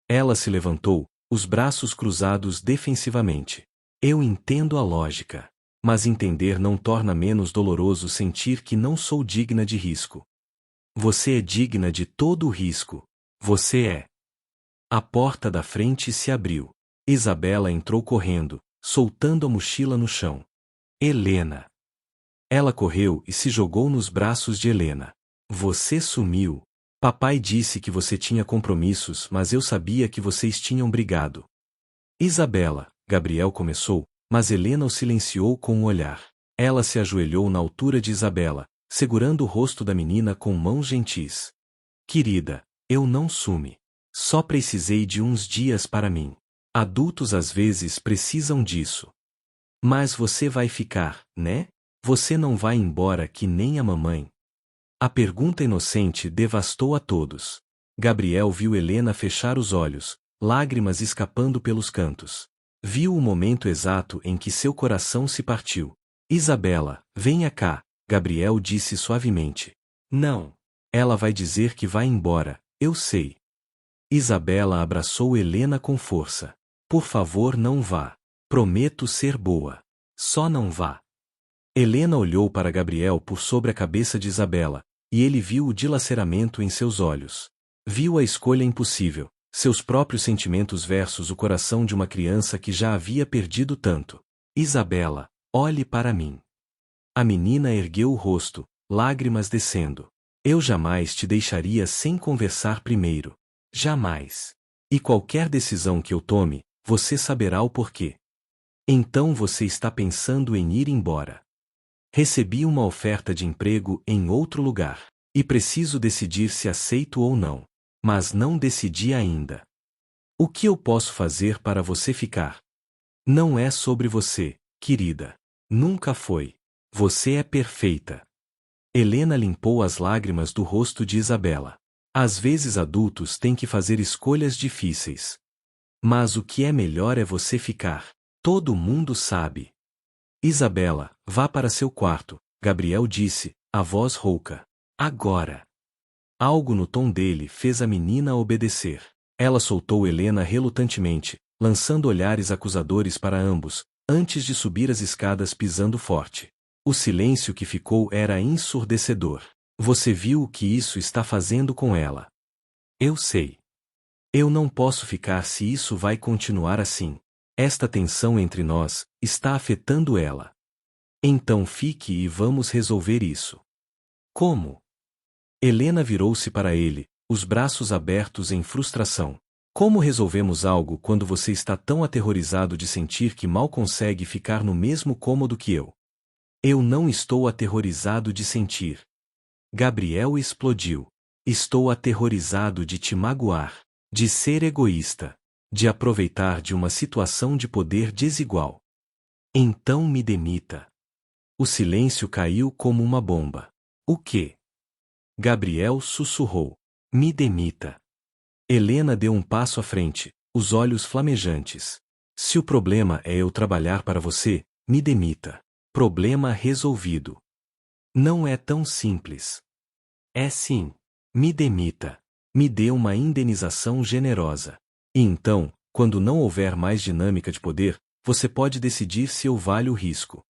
S1: Ela se levantou, os braços cruzados defensivamente. Eu entendo a lógica. Mas entender não torna menos doloroso sentir que não sou digna de risco. Você é digna de todo o risco. Você é. A porta da frente se abriu. Isabela entrou correndo, soltando a mochila no chão. Helena. Ela correu e se jogou nos braços de Helena. Você sumiu. Papai disse que você tinha compromissos, mas eu sabia que vocês tinham brigado. Isabela, Gabriel começou, mas Helena o silenciou com um olhar. Ela se ajoelhou na altura de Isabela, segurando o rosto da menina com mãos gentis. Querida, eu não sumi. Só precisei de uns dias para mim. Adultos às vezes precisam disso. Mas você vai ficar, né? Você não vai embora que nem a mamãe. A pergunta inocente devastou a todos. Gabriel viu Helena fechar os olhos, lágrimas escapando pelos cantos. Viu o momento exato em que seu coração se partiu. Isabela, venha cá, Gabriel disse suavemente. Não. Ela vai dizer que vai embora, eu sei. Isabela abraçou Helena com força. Por favor, não vá. Prometo ser boa. Só não vá. Helena olhou para Gabriel por sobre a cabeça de Isabela, e ele viu o dilaceramento em seus olhos. Viu a escolha impossível, seus próprios sentimentos versus o coração de uma criança que já havia perdido tanto. Isabela, olhe para mim. A menina ergueu o rosto, lágrimas descendo. Eu jamais te deixaria sem conversar primeiro. Jamais. E qualquer decisão que eu tome, você saberá o porquê. Então você está pensando em ir embora. Recebi uma oferta de emprego em outro lugar, e preciso decidir se aceito ou não. Mas não decidi ainda. O que eu posso fazer para você ficar? Não é sobre você, querida. Nunca foi. Você é perfeita. Helena limpou as lágrimas do rosto de Isabela. Às vezes adultos têm que fazer escolhas difíceis. Mas o que é melhor é você ficar. Todo mundo sabe. Isabela, vá para seu quarto, Gabriel disse, a voz rouca. Agora. Algo no tom dele fez a menina obedecer. Ela soltou Helena relutantemente, lançando olhares acusadores para ambos, antes de subir as escadas pisando forte. O silêncio que ficou era ensurdecedor. Você viu o que isso está fazendo com ela? Eu sei. Eu não posso ficar se isso vai continuar assim. Esta tensão entre nós está afetando ela. Então fique e vamos resolver isso. Como? Helena virou-se para ele, os braços abertos em frustração. Como resolvemos algo quando você está tão aterrorizado de sentir que mal consegue ficar no mesmo cômodo que eu? Eu não estou aterrorizado de sentir. Gabriel explodiu. Estou aterrorizado de te magoar, de ser egoísta, de aproveitar de uma situação de poder desigual. Então me demita. O silêncio caiu como uma bomba. O quê? Gabriel sussurrou. Me demita. Helena deu um passo à frente, os olhos flamejantes. Se o problema é eu trabalhar para você, me demita. Problema resolvido. Não é tão simples. É sim. Me demita. Me dê uma indenização generosa. E então, quando não houver mais dinâmica de poder, você pode decidir se eu valho o risco.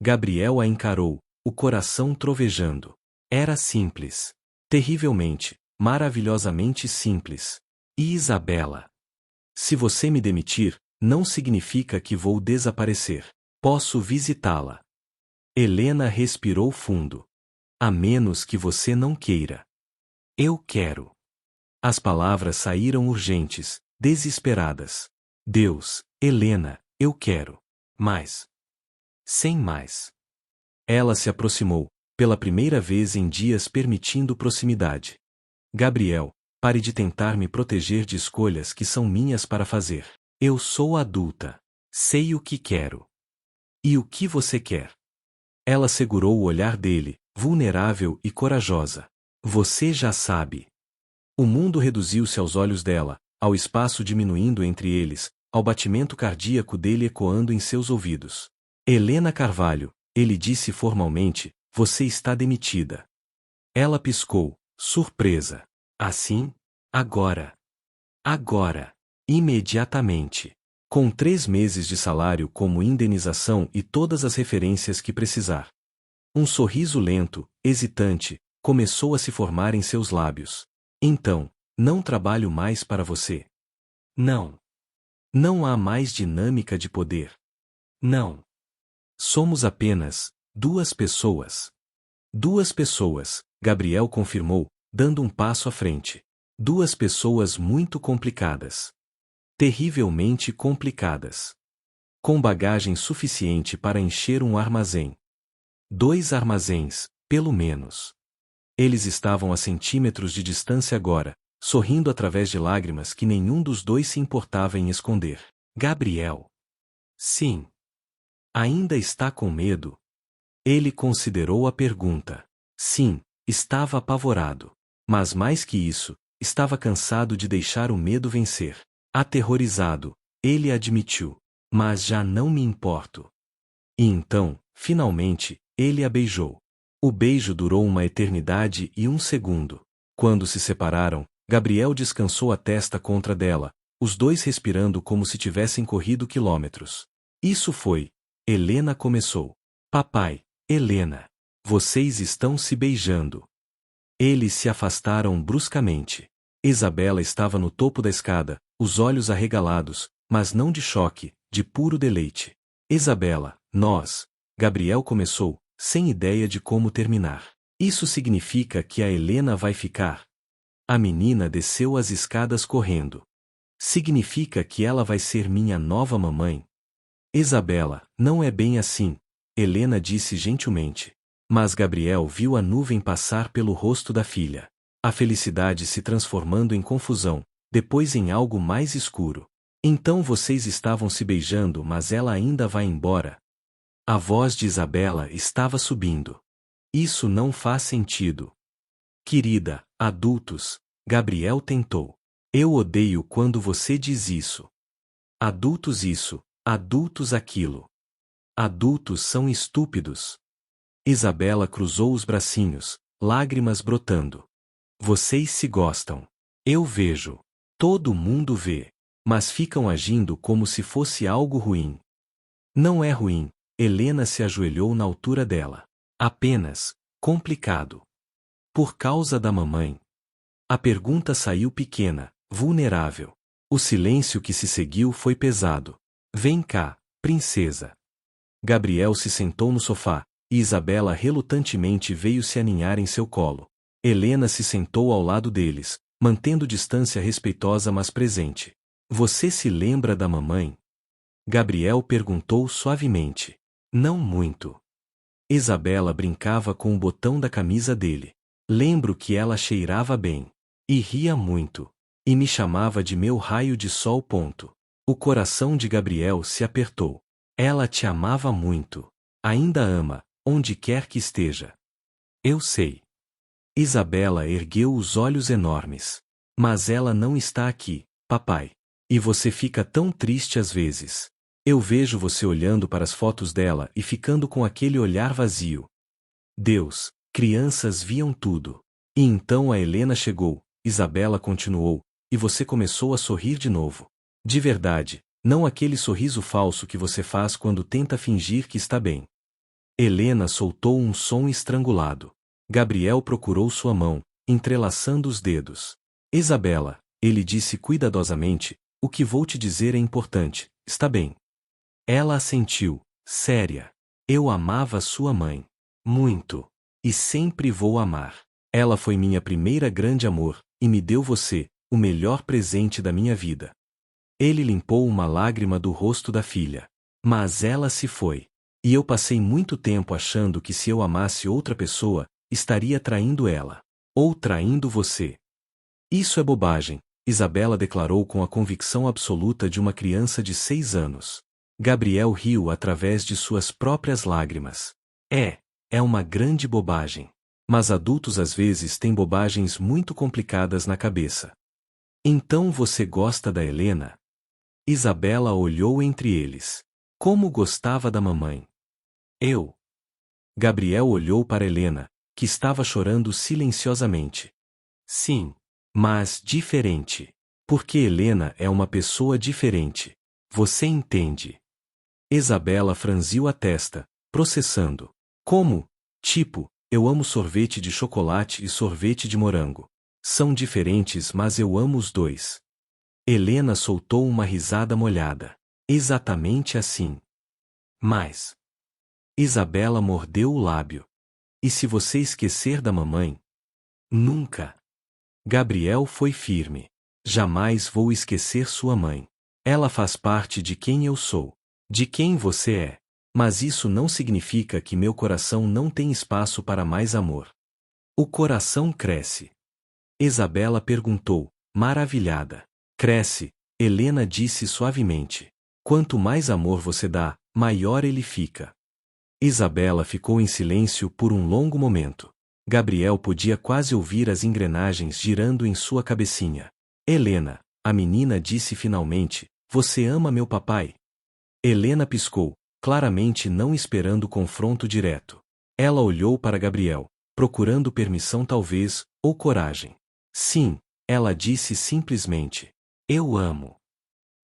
S1: Gabriel a encarou, o coração trovejando. Era simples. Terrivelmente, maravilhosamente simples. E Isabela? Se você me demitir, não significa que vou desaparecer. Posso visitá-la. Helena respirou fundo. A menos que você não queira. Eu quero. As palavras saíram urgentes, desesperadas. Deus, Helena, eu quero. Mais. Sem mais. Ela se aproximou, pela primeira vez em dias permitindo proximidade. Gabriel, pare de tentar me proteger de escolhas que são minhas para fazer. Eu sou adulta. Sei o que quero. E o que você quer? Ela segurou o olhar dele, vulnerável e corajosa. Você já sabe. O mundo reduziu-se aos olhos dela, ao espaço diminuindo entre eles, ao batimento cardíaco dele ecoando em seus ouvidos. Helena Carvalho, ele disse formalmente, você está demitida. Ela piscou, surpresa. Assim? Agora. Agora. Imediatamente. Com 3 meses de salário como indenização e todas as referências que precisar. Um sorriso lento, hesitante, começou a se formar em seus lábios. Então, não trabalho mais para você. Não. Não há mais dinâmica de poder. Não. Somos apenas 2 pessoas. 2 pessoas, Gabriel confirmou, dando um passo à frente. 2 pessoas muito complicadas. Terrivelmente complicadas. Com bagagem suficiente para encher um armazém. 2 armazéns, pelo menos. Eles estavam a centímetros de distância agora, sorrindo através de lágrimas que nenhum dos dois se importava em esconder. Gabriel. Sim. Ainda está com medo? Ele considerou a pergunta. Sim, estava apavorado. Mas mais que isso, estava cansado de deixar o medo vencer. Aterrorizado, ele admitiu. Mas já não me importo. E então, finalmente, ele a beijou. O beijo durou uma eternidade e 1 segundo. Quando se separaram, Gabriel descansou a testa contra dela, os dois respirando como se tivessem corrido quilômetros. Isso foi. Helena começou. Papai, Helena. Vocês estão se beijando. Eles se afastaram bruscamente. Isabela estava no topo da escada, os olhos arregalados, mas não de choque, de puro deleite. Isabela, nós. Gabriel começou, sem ideia de como terminar. Isso significa que a Helena vai ficar? A menina desceu as escadas correndo. Significa que ela vai ser minha nova mamãe? Isabela, não é bem assim, Helena disse gentilmente. Mas Gabriel viu a nuvem passar pelo rosto da filha. A felicidade se transformando em confusão, depois em algo mais escuro. Então vocês estavam se beijando, mas ela ainda vai embora? A voz de Isabela estava subindo. Isso não faz sentido. Querida, adultos, Gabriel tentou. Eu odeio quando você diz isso. Adultos isso, adultos aquilo. Adultos são estúpidos. Isabela cruzou os bracinhos, lágrimas brotando. Vocês se gostam. Eu vejo. Todo mundo vê. Mas ficam agindo como se fosse algo ruim. Não é ruim. Helena se ajoelhou na altura dela. Apenas, complicado. Por causa da mamãe. A pergunta saiu pequena, vulnerável. O silêncio que se seguiu foi pesado. Vem cá, princesa. Gabriel se sentou no sofá, e Isabela relutantemente veio se aninhar em seu colo. Helena se sentou ao lado deles, mantendo distância respeitosa mas presente. Você se lembra da mamãe? Gabriel perguntou suavemente. Não muito. Isabela brincava com o botão da camisa dele. Lembro que ela cheirava bem. E ria muito. E me chamava de meu raio de sol. Ponto. O coração de Gabriel se apertou. Ela te amava muito. Ainda ama, onde quer que esteja. Eu sei. Isabela ergueu os olhos enormes. Mas ela não está aqui, papai. E você fica tão triste às vezes. Eu vejo você olhando para as fotos dela e ficando com aquele olhar vazio. Deus, crianças viam tudo. E então a Helena chegou, Isabela continuou, e você começou a sorrir de novo. De verdade, não aquele sorriso falso que você faz quando tenta fingir que está bem. Helena soltou um som estrangulado. Gabriel procurou sua mão, entrelaçando os dedos. Isabela, ele disse cuidadosamente, o que vou te dizer é importante, está bem? Ela assentiu, séria. Eu amava sua mãe. Muito. E sempre vou amar. Ela foi minha primeira grande amor, e me deu você, o melhor presente da minha vida. Ele limpou uma lágrima do rosto da filha. Mas ela se foi. E eu passei muito tempo achando que se eu amasse outra pessoa, estaria traindo ela. Ou traindo você. Isso é bobagem, Isabela declarou com a convicção absoluta de uma criança de 6 anos. Gabriel riu através de suas próprias lágrimas. É uma grande bobagem. Mas adultos às vezes têm bobagens muito complicadas na cabeça. Então você gosta da Helena? Isabela olhou entre eles. Como gostava da mamãe. Eu. Gabriel olhou para Helena, que estava chorando silenciosamente. Sim. Mas diferente. Porque Helena é uma pessoa diferente. Você entende? Isabela franziu a testa, processando. Como? Tipo, eu amo sorvete de chocolate e sorvete de morango. São diferentes, mas eu amo os dois. Helena soltou uma risada molhada. Exatamente assim. Mas. Isabela mordeu o lábio. E se você esquecer da mamãe? Nunca. Gabriel foi firme. Jamais vou esquecer sua mãe. Ela faz parte de quem eu sou. De quem você é. Mas isso não significa que meu coração não tem espaço para mais amor. O coração cresce. Isabela perguntou, maravilhada. Cresce, Helena disse suavemente. Quanto mais amor você dá, maior ele fica. Isabela ficou em silêncio por um longo momento. Gabriel podia quase ouvir as engrenagens girando em sua cabecinha. Helena, a menina disse finalmente, você ama meu papai? Helena piscou, claramente não esperando confronto direto. Ela olhou para Gabriel, procurando permissão talvez, ou coragem. Sim, ela disse simplesmente. Eu amo.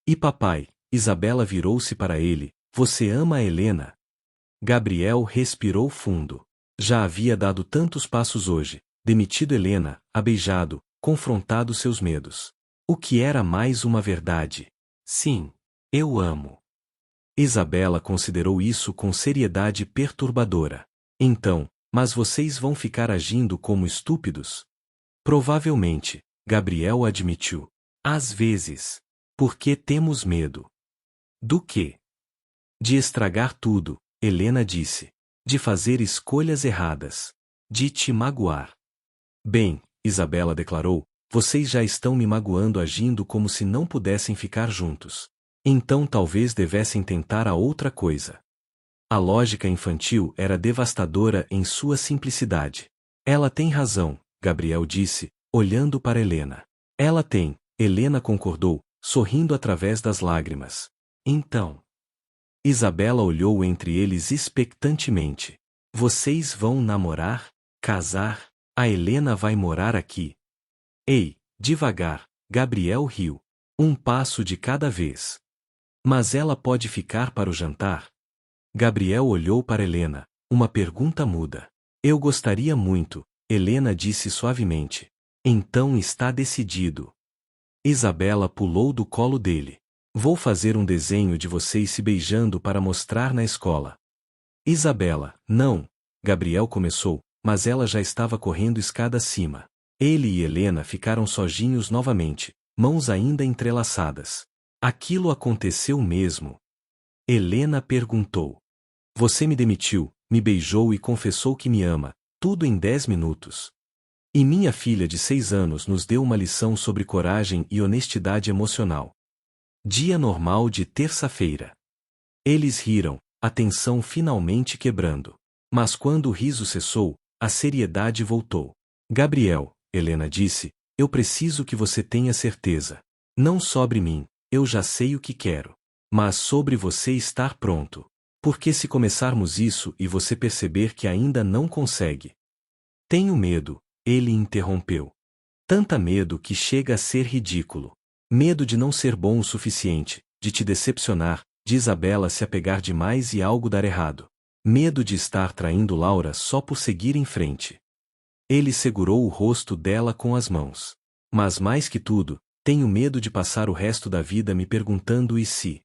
S1: E papai, Isabela virou-se para ele, você ama a Helena? Gabriel respirou fundo. Já havia dado tantos passos hoje, demitido Helena, a beijado, confrontado seus medos. O que era mais uma verdade? Sim, eu amo. Isabela considerou isso com seriedade perturbadora. Então, mas vocês vão ficar agindo como estúpidos? Provavelmente, Gabriel admitiu. Às vezes. Porque temos medo. Do quê? De estragar tudo, Helena disse. De fazer escolhas erradas. De te magoar. Bem, Isabela declarou, vocês já estão me magoando agindo como se não pudessem ficar juntos. Então talvez devessem tentar a outra coisa. A lógica infantil era devastadora em sua simplicidade. Ela tem razão, Gabriel disse, olhando para Helena. Ela tem, Helena concordou, sorrindo através das lágrimas. Então. Isabela olhou entre eles expectantemente. Vocês vão namorar? Casar? A Helena vai morar aqui? Ei, devagar, Gabriel riu. Um passo de cada vez. Mas ela pode ficar para o jantar? Gabriel olhou para Helena, uma pergunta muda. Eu gostaria muito, Helena disse suavemente. Então está decidido. Isabela pulou do colo dele. Vou fazer um desenho de vocês se beijando para mostrar na escola. Isabela, não, Gabriel começou, mas ela já estava correndo escada acima. Ele e Helena ficaram sozinhos novamente, mãos ainda entrelaçadas. Aquilo aconteceu mesmo? Helena perguntou. Você me demitiu, me beijou e confessou que me ama, tudo em 10 minutos. E minha filha de 6 anos nos deu uma lição sobre coragem e honestidade emocional. Dia normal de terça-feira. Eles riram, a tensão finalmente quebrando. Mas quando o riso cessou, a seriedade voltou. Gabriel, Helena disse, eu preciso que você tenha certeza. Não sobre mim, eu já sei o que quero. Mas sobre você estar pronto. Porque se começarmos isso e você perceber que ainda não consegue. Tenho medo, ele interrompeu. Tanta medo que chega a ser ridículo. Medo de não ser bom o suficiente, de te decepcionar, de Isabela se apegar demais e algo dar errado. Medo de estar traindo Laura só por seguir em frente. Ele segurou o rosto dela com as mãos. Mas mais que tudo, tenho medo de passar o resto da vida me perguntando e se?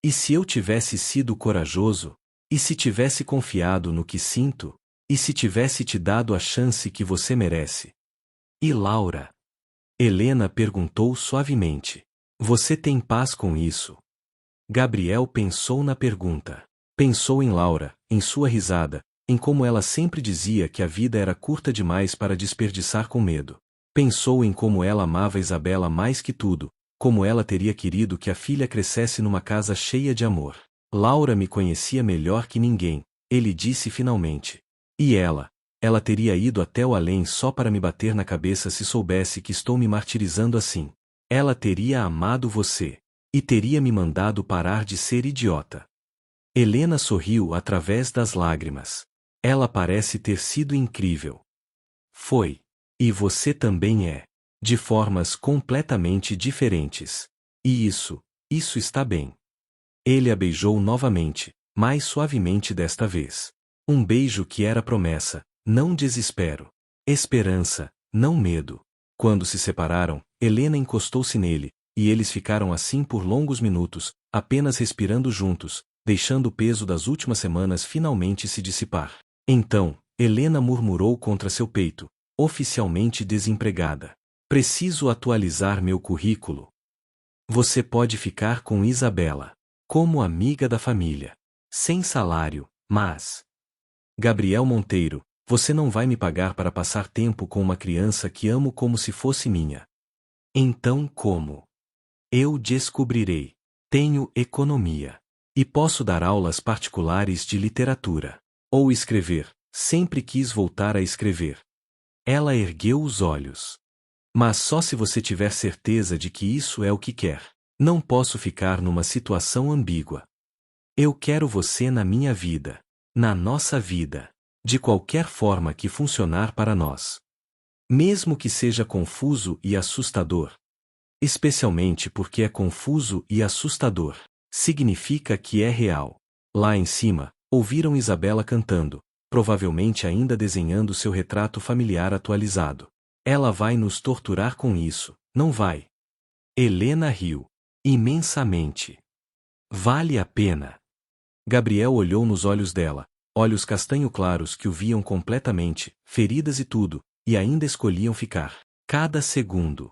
S1: E se eu tivesse sido corajoso? E se tivesse confiado no que sinto? E se tivesse te dado a chance que você merece? E Laura? Helena perguntou suavemente. Você tem paz com isso? Gabriel pensou na pergunta. Pensou em Laura, em sua risada, em como ela sempre dizia que a vida era curta demais para desperdiçar com medo. Pensou em como ela amava Isabela mais que tudo, como ela teria querido que a filha crescesse numa casa cheia de amor. Laura me conhecia melhor que ninguém, ele disse finalmente. E ela teria ido até o além só para me bater na cabeça se soubesse que estou me martirizando assim. Ela teria amado você. E teria me mandado parar de ser idiota. Helena sorriu através das lágrimas. Ela parece ter sido incrível. Foi. E você também é. De formas completamente diferentes. E isso está bem. Ele a beijou novamente, mais suavemente desta vez. Um beijo que era promessa, não desespero. Esperança, não medo. Quando se separaram, Helena encostou-se nele, e eles ficaram assim por longos minutos, apenas respirando juntos, deixando o peso das últimas semanas finalmente se dissipar. Então, Helena murmurou contra seu peito, oficialmente desempregada. Preciso atualizar meu currículo. Você pode ficar com Isabela, como amiga da família. Sem salário, mas... Gabriel Monteiro, você não vai me pagar para passar tempo com uma criança que amo como se fosse minha. Então como? Eu descobrirei. Tenho economia. E posso dar aulas particulares de literatura. Ou escrever. Sempre quis voltar a escrever. Ela ergueu os olhos. Mas só se você tiver certeza de que isso é o que quer. Não posso ficar numa situação ambígua. Eu quero você na minha vida. Na nossa vida. De qualquer forma que funcionar para nós. Mesmo que seja confuso e assustador. Especialmente porque é confuso e assustador. Significa que é real. Lá em cima, ouviram Isabela cantando, provavelmente ainda desenhando seu retrato familiar atualizado. Ela vai nos torturar com isso, não vai? Helena riu. Imensamente. Vale a pena. Gabriel olhou nos olhos dela, olhos castanho claros que o viam completamente, feridas e tudo, e ainda escolhiam ficar. Cada segundo.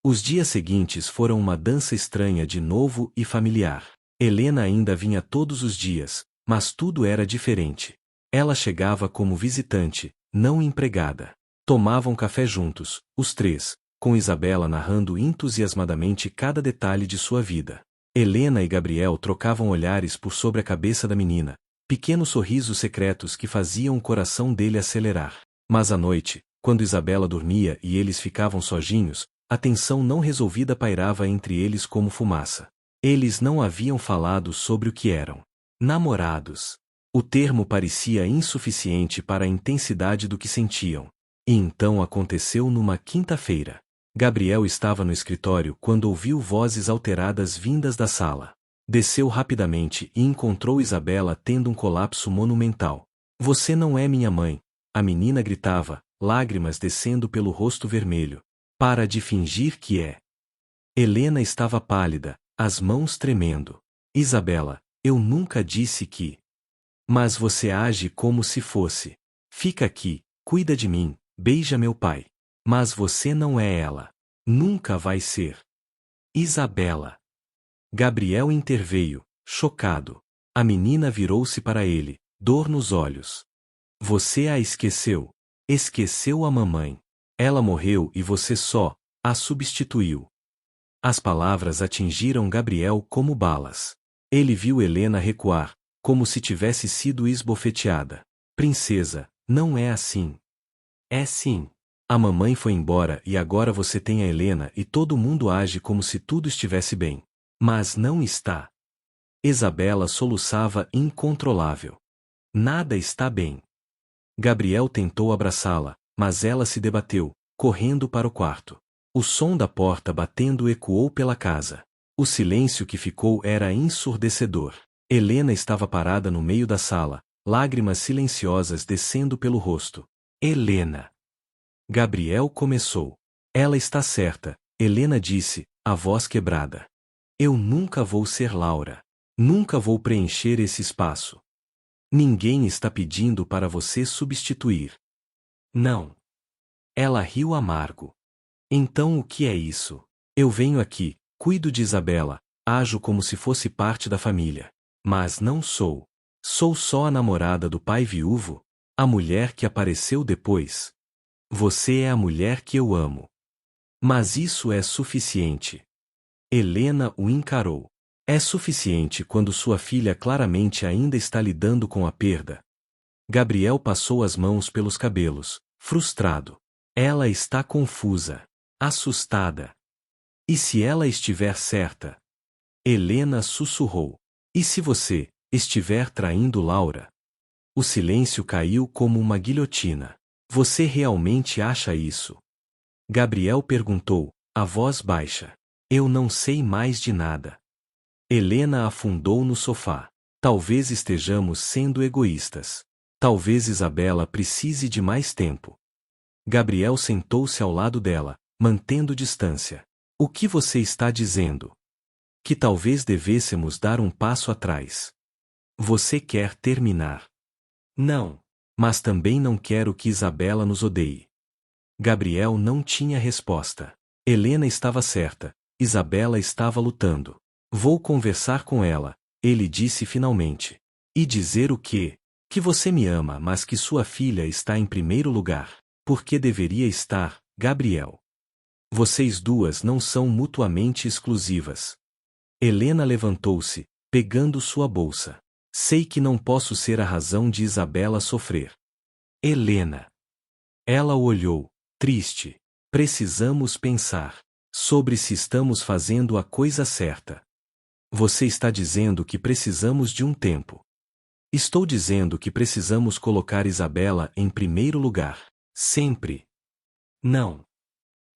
S1: Os dias seguintes foram uma dança estranha de novo e familiar. Helena ainda vinha todos os dias, mas tudo era diferente. Ela chegava como visitante, não empregada. Tomavam café juntos, os três, com Isabela narrando entusiasmadamente cada detalhe de sua vida. Helena e Gabriel trocavam olhares por sobre a cabeça da menina, pequenos sorrisos secretos que faziam o coração dele acelerar. Mas à noite, quando Isabela dormia e eles ficavam sozinhos, a tensão não resolvida pairava entre eles como fumaça. Eles não haviam falado sobre o que eram. Namorados. O termo parecia insuficiente para a intensidade do que sentiam. E então aconteceu numa quinta-feira. Gabriel estava no escritório quando ouviu vozes alteradas vindas da sala. Desceu rapidamente e encontrou Isabela tendo um colapso monumental. Você não é minha mãe. A menina gritava, lágrimas descendo pelo rosto vermelho. Para de fingir que é. Helena estava pálida, as mãos tremendo. Isabela, eu nunca disse que. Mas você age como se fosse. Fica aqui, cuida de mim, beija meu pai. Mas você não é ela. Nunca vai ser. Isabela. Gabriel interveio, chocado. A menina virou-se para ele, dor nos olhos. Você a esqueceu. Esqueceu a mamãe. Ela morreu e você só a substituiu. As palavras atingiram Gabriel como balas. Ele viu Helena recuar, como se tivesse sido esbofeteada. Princesa, não é assim. É sim. A mamãe foi embora e agora você tem a Helena e todo mundo age como se tudo estivesse bem. Mas não está. Isabela soluçava incontrolável. Nada está bem. Gabriel tentou abraçá-la, mas ela se debateu, correndo para o quarto. O som da porta batendo ecoou pela casa. O silêncio que ficou era ensurdecedor. Helena estava parada no meio da sala, lágrimas silenciosas descendo pelo rosto. Helena! Gabriel começou. Ela está certa, Helena disse, a voz quebrada. Eu nunca vou ser Laura. Nunca vou preencher esse espaço. Ninguém está pedindo para você substituir. Não. Ela riu amargo. Então o que é isso? Eu venho aqui, cuido de Isabela, ajo como se fosse parte da família. Mas não sou. Sou só a namorada do pai viúvo, a mulher que apareceu depois. Você é a mulher que eu amo. Mas isso é suficiente. Helena o encarou. É suficiente quando sua filha claramente ainda está lidando com a perda. Gabriel passou as mãos pelos cabelos, frustrado. Ela está confusa, assustada. E se ela estiver certa? Helena sussurrou. E se você estiver traindo Laura? O silêncio caiu como uma guilhotina. Você realmente acha isso? Gabriel perguntou, a voz baixa. Eu não sei mais de nada. Helena afundou no sofá. Talvez estejamos sendo egoístas. Talvez Isabela precise de mais tempo. Gabriel sentou-se ao lado dela, mantendo distância. O que você está dizendo? Que talvez devêssemos dar um passo atrás. Você quer terminar? Não. Mas também não quero que Isabela nos odeie. Gabriel não tinha resposta. Helena estava certa. Isabela estava lutando. Vou conversar com ela, ele disse finalmente. E dizer o quê? Que você me ama, mas que sua filha está em primeiro lugar. Porque deveria estar, Gabriel. Vocês duas não são mutuamente exclusivas. Helena levantou-se, pegando sua bolsa. Sei que não posso ser a razão de Isabela sofrer. Helena. Ela o olhou, triste. Precisamos pensar sobre se estamos fazendo a coisa certa. Você está dizendo que precisamos de um tempo. Estou dizendo que precisamos colocar Isabela em primeiro lugar. Sempre. Não.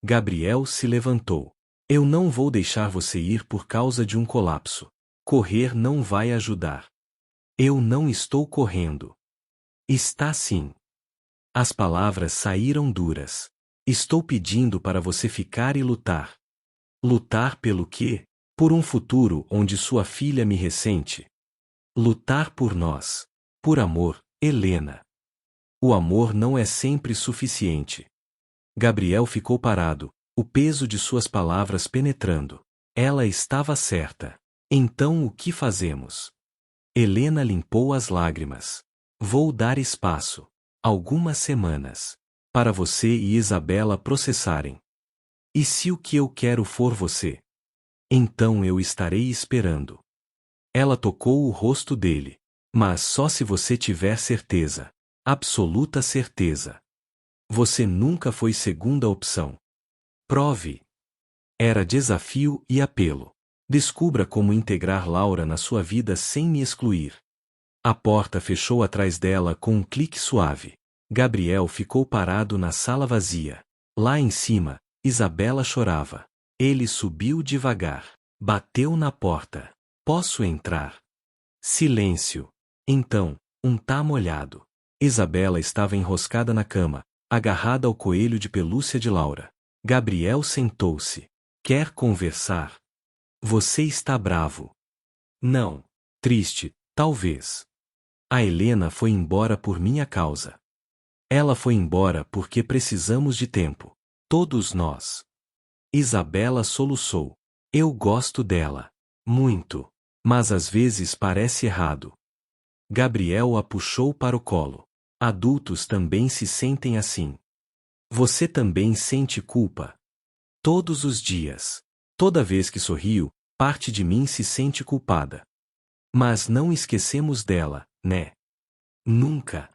S1: Gabriel se levantou. Eu não vou deixar você ir por causa de um colapso. Correr não vai ajudar. Eu não estou correndo. Está sim. As palavras saíram duras. Estou pedindo para você ficar e lutar. Lutar pelo quê? Por um futuro onde sua filha me ressente. Lutar por nós. Por amor, Helena. O amor não é sempre suficiente. Gabriel ficou parado, o peso de suas palavras penetrando. Ela estava certa. Então o que fazemos? Helena limpou as lágrimas. Vou dar espaço. Algumas semanas. Para você e Isabela processarem. E se o que eu quero for você? Então eu estarei esperando. Ela tocou o rosto dele. Mas só se você tiver certeza. Absoluta certeza. Você nunca foi segunda opção. Prove. Era desafio e apelo. Descubra como integrar Laura na sua vida sem me excluir. A porta fechou atrás dela com um clique suave. Gabriel ficou parado na sala vazia. Lá em cima, Isabela chorava. Ele subiu devagar. Bateu na porta. Posso entrar? Silêncio. Então, um tá molhado. Isabela estava enroscada na cama, agarrada ao coelho de pelúcia de Laura. Gabriel sentou-se. Quer conversar? Você está bravo. Não. Triste, talvez. A Helena foi embora por minha causa. Ela foi embora porque precisamos de tempo. Todos nós. Isabela soluçou. Eu gosto dela. Muito. Mas às vezes parece errado. Gabriel a puxou para o colo. Adultos também se sentem assim. Você também sente culpa. Todos os dias. Toda vez que sorrio, parte de mim se sente culpada. Mas não esquecemos dela, né? Nunca.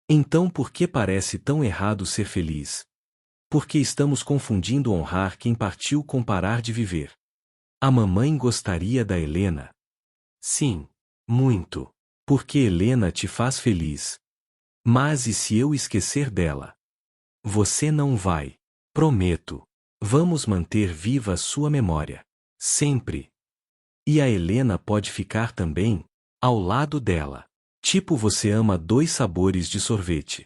S1: Então por que parece tão errado ser feliz? Porque estamos confundindo honrar quem partiu com parar de viver. A mamãe gostaria da Helena? Sim, muito. Porque Helena te faz feliz. Mas e se eu esquecer dela? Você não vai. Prometo. Vamos manter viva sua memória. Sempre. E a Helena pode ficar também, ao lado dela. Tipo você ama 2 sabores de sorvete.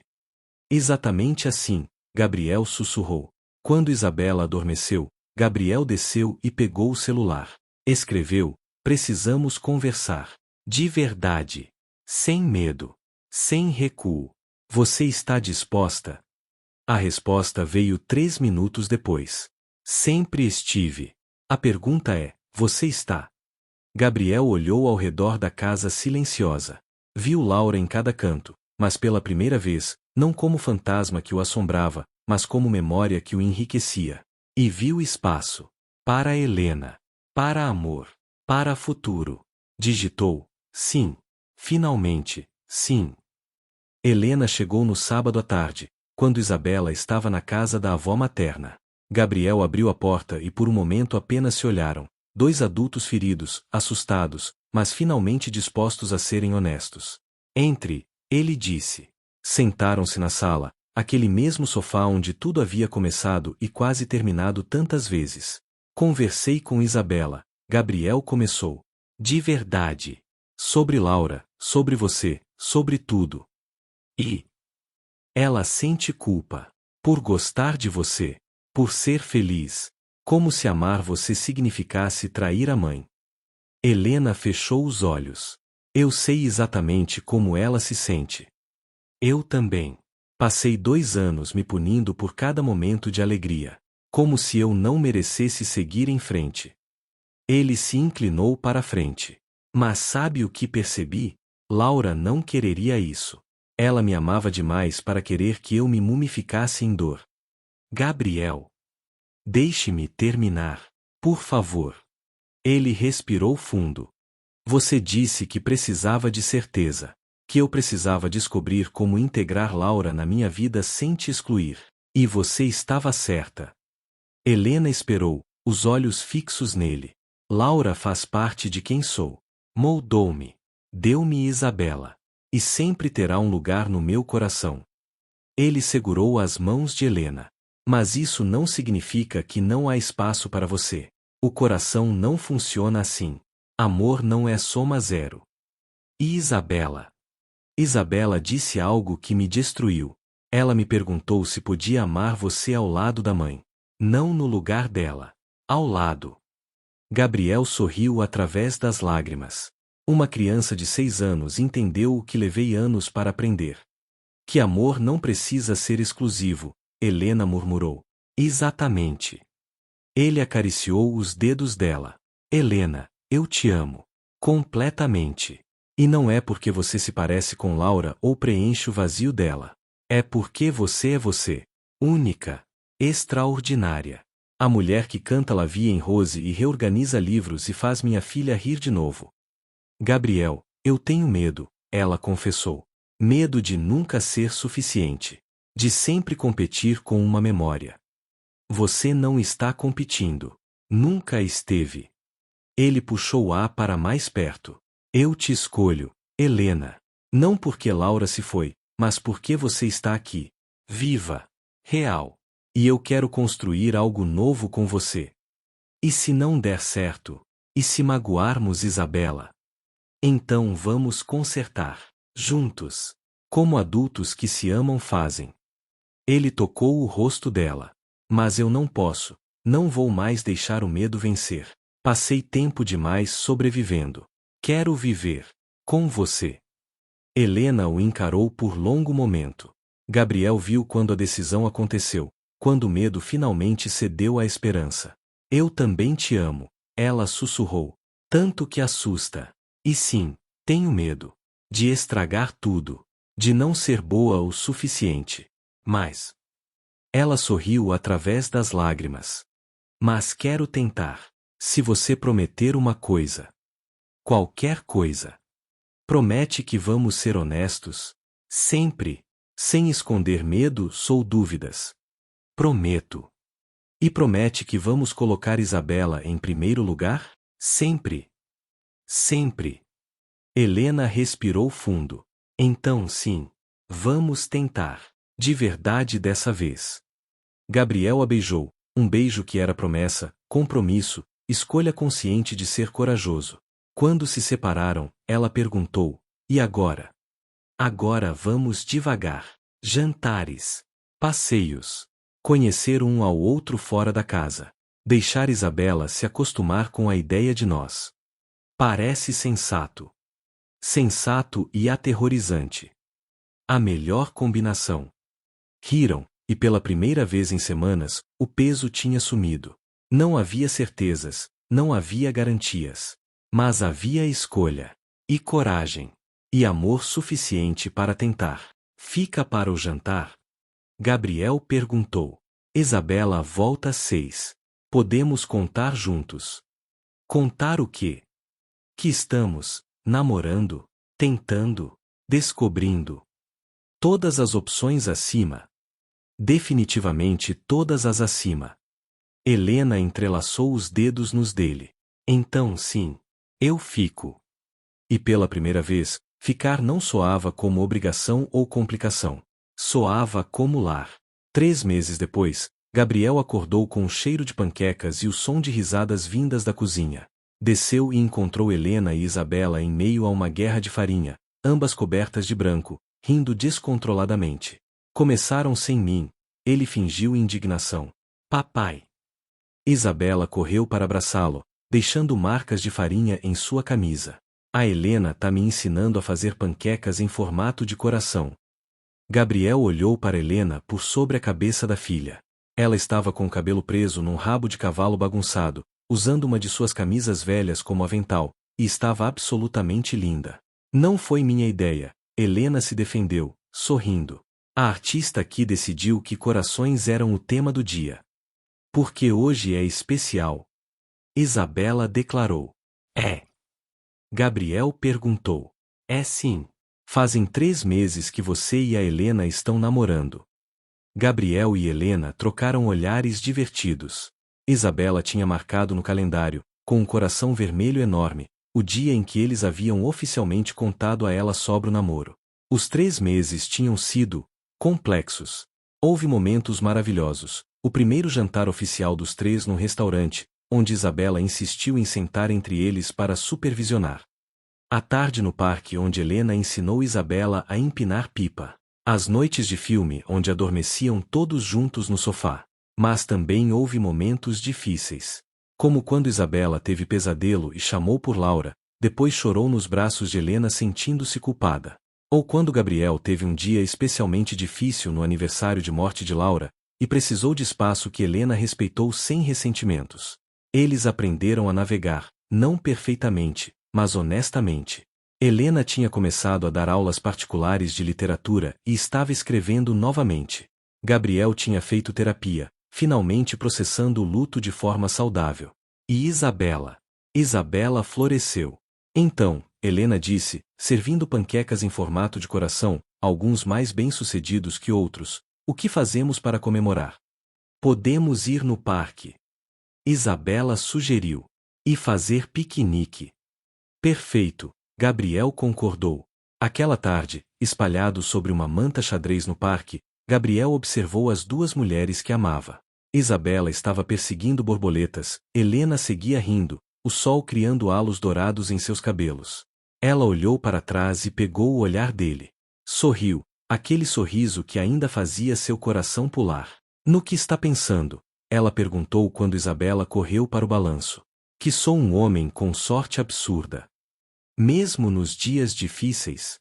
S1: Exatamente assim, Gabriel sussurrou. Quando Isabela adormeceu, Gabriel desceu e pegou o celular. Escreveu: precisamos conversar. De verdade. Sem medo. Sem recuo. Você está disposta? A resposta veio 3 minutos depois. Sempre estive. A pergunta é: você está? Gabriel olhou ao redor da casa silenciosa. Viu Laura em cada canto, mas pela primeira vez, não como fantasma que o assombrava, mas como memória que o enriquecia. E viu espaço. Para Helena. Para amor. Para futuro. Digitou: sim. Finalmente, sim. Helena chegou no sábado à tarde, quando Isabela estava na casa da avó materna. Gabriel abriu a porta e por um momento apenas se olharam. 2 adultos feridos, assustados, mas finalmente dispostos a serem honestos. Entre, ele disse. Sentaram-se na sala, aquele mesmo sofá onde tudo havia começado e quase terminado tantas vezes. Conversei com Isabela. Gabriel começou. De verdade. Sobre Laura, sobre você, sobre tudo. E ela sente culpa. Por gostar de você. Por ser feliz. Como se amar você significasse trair a mãe. Helena fechou os olhos. Eu sei exatamente como ela se sente. Eu também. Passei 2 anos me punindo por cada momento de alegria. Como se eu não merecesse seguir em frente. Ele se inclinou para a frente. Mas sabe o que percebi? Laura não quereria isso. Ela me amava demais para querer que eu me mumificasse em dor. Gabriel. Deixe-me terminar. Por favor. Ele respirou fundo. Você disse que precisava de certeza. Que eu precisava descobrir como integrar Laura na minha vida sem te excluir. E você estava certa. Helena esperou, os olhos fixos nele. Laura faz parte de quem sou. Moldou-me. Deu-me Isabela. E sempre terá um lugar no meu coração. Ele segurou as mãos de Helena. Mas isso não significa que não há espaço para você. O coração não funciona assim. Amor não é soma zero. E Isabela? Isabela disse algo que me destruiu. Ela me perguntou se podia amar você ao lado da mãe. Não no lugar dela. Ao lado. Gabriel sorriu através das lágrimas. Uma criança de 6 anos entendeu o que levei anos para aprender. Que amor não precisa ser exclusivo, Helena murmurou. Exatamente. Ele acariciou os dedos dela. Helena, eu te amo. Completamente. E não é porque você se parece com Laura ou preenche o vazio dela. É porque você é você. Única. Extraordinária. A mulher que canta La Vie en Rose e reorganiza livros e faz minha filha rir de novo. Gabriel, eu tenho medo, ela confessou. Medo de nunca ser suficiente. De sempre competir com uma memória. Você não está competindo. Nunca esteve. Ele puxou A para mais perto. Eu te escolho, Helena. Não porque Laura se foi, mas porque você está aqui. Viva. Real. E eu quero construir algo novo com você. E se não der certo? E se magoarmos Isabela? Então vamos consertar. Juntos. Como adultos que se amam fazem. Ele tocou o rosto dela. Mas eu não posso. Não vou mais deixar o medo vencer. Passei tempo demais sobrevivendo. Quero viver. Com você. Helena o encarou por longo momento. Gabriel viu quando a decisão aconteceu. Quando o medo finalmente cedeu à esperança. Eu também te amo. Ela sussurrou. Tanto que assusta. E sim, tenho medo. De estragar tudo. De não ser boa o suficiente. Mas Ela sorriu através das lágrimas. Mas quero tentar. Se você prometer uma coisa. Qualquer coisa. Promete que vamos ser honestos. Sempre. Sem esconder medo ou dúvidas. Prometo. E promete que vamos colocar Isabela em primeiro lugar? Sempre. Sempre. Helena respirou fundo. Então sim. Vamos tentar. De verdade dessa vez. Gabriel a beijou. Um beijo que era promessa, compromisso, escolha consciente de ser corajoso. Quando se separaram, ela perguntou: e agora? Agora vamos devagar. Jantares. Passeios. Conhecer um ao outro fora da casa. Deixar Isabela se acostumar com a ideia de nós. Parece sensato. Sensato e aterrorizante. A melhor combinação. Riram, e pela primeira vez em semanas, o peso tinha sumido. Não havia certezas, não havia garantias. Mas havia escolha. E coragem. E amor suficiente para tentar. Fica para o jantar? Gabriel perguntou. Isabela volta às 6. Podemos contar juntos. Contar o quê? Que estamos namorando, tentando, descobrindo. Todas as opções acima. Definitivamente todas as acima. Helena entrelaçou os dedos nos dele. Então sim, eu fico. E pela primeira vez, ficar não soava como obrigação ou complicação. Soava como lar. 3 meses depois, Gabriel acordou com o cheiro de panquecas e o som de risadas vindas da cozinha. Desceu e encontrou Helena e Isabela em meio a uma guerra de farinha, ambas cobertas de branco, rindo descontroladamente. Começaram sem mim, ele fingiu indignação. Papai. Isabela correu para abraçá-lo, deixando marcas de farinha em sua camisa. A Helena tá me ensinando a fazer panquecas em formato de coração. Gabriel olhou para Helena por sobre a cabeça da filha. Ela estava com o cabelo preso num rabo de cavalo bagunçado, usando uma de suas camisas velhas como avental, e estava absolutamente linda. Não foi minha ideia, Helena se defendeu, sorrindo. A artista aqui decidiu que corações eram o tema do dia. Porque hoje é especial. Isabela declarou. É. Gabriel perguntou. É sim. Fazem 3 meses que você e a Helena estão namorando. Gabriel e Helena trocaram olhares divertidos. Isabela tinha marcado no calendário, com um coração vermelho enorme, o dia em que eles haviam oficialmente contado a ela sobre o namoro. Os 3 meses tinham sido complexos. Houve momentos maravilhosos. O primeiro jantar oficial dos 3 num restaurante, onde Isabela insistiu em sentar entre eles para supervisionar. A tarde no parque onde Helena ensinou Isabela a empinar pipa. As noites de filme onde adormeciam todos juntos no sofá. Mas também houve momentos difíceis. Como quando Isabela teve pesadelo e chamou por Laura, depois chorou nos braços de Helena sentindo-se culpada. Ou quando Gabriel teve um dia especialmente difícil no aniversário de morte de Laura, e precisou de espaço que Helena respeitou sem ressentimentos. Eles aprenderam a navegar, não perfeitamente, mas honestamente. Helena tinha começado a dar aulas particulares de literatura e estava escrevendo novamente. Gabriel tinha feito terapia, finalmente processando o luto de forma saudável. E Isabela? Isabela floresceu. Então, Helena disse, servindo panquecas em formato de coração, alguns mais bem-sucedidos que outros, o que fazemos para comemorar? Podemos ir no parque. Isabela sugeriu. E fazer piquenique. Perfeito, Gabriel concordou. Aquela tarde, espalhado sobre uma manta xadrez no parque, Gabriel observou as 2 mulheres que amava. Isabela estava perseguindo borboletas, Helena seguia rindo, o sol criando halos dourados em seus cabelos. Ela olhou para trás e pegou o olhar dele. Sorriu, aquele sorriso que ainda fazia seu coração pular. No que está pensando? Ela perguntou quando Isabela correu para o balanço. Que sou um homem com sorte absurda. Mesmo nos dias difíceis.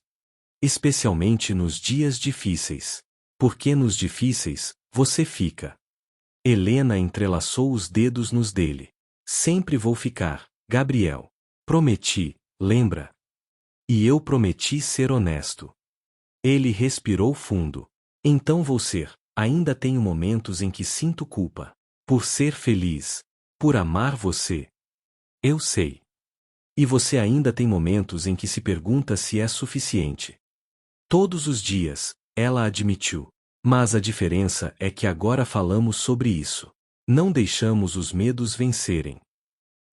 S1: Especialmente nos dias difíceis. Porque nos difíceis, você fica. Helena entrelaçou os dedos nos dele. Sempre vou ficar, Gabriel. Prometi, lembra? E eu prometi ser honesto. Ele respirou fundo. Então vou ser. ainda tenho momentos em que sinto culpa. Por ser feliz. Por amar você. Eu sei. E você ainda tem momentos em que se pergunta se é suficiente. Todos os dias, ela admitiu. Mas a diferença é que agora falamos sobre isso. Não deixamos os medos vencerem.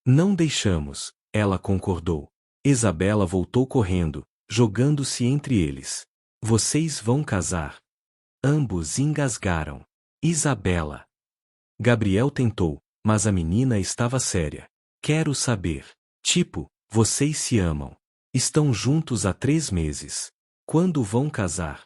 S1: Não deixamos, ela concordou. Isabela voltou correndo, jogando-se entre eles. Vocês vão casar. Ambos engasgaram. Isabela. Gabriel tentou, mas a menina estava séria. Quero saber. Tipo, vocês se amam. Estão juntos há 3 meses. Quando vão casar?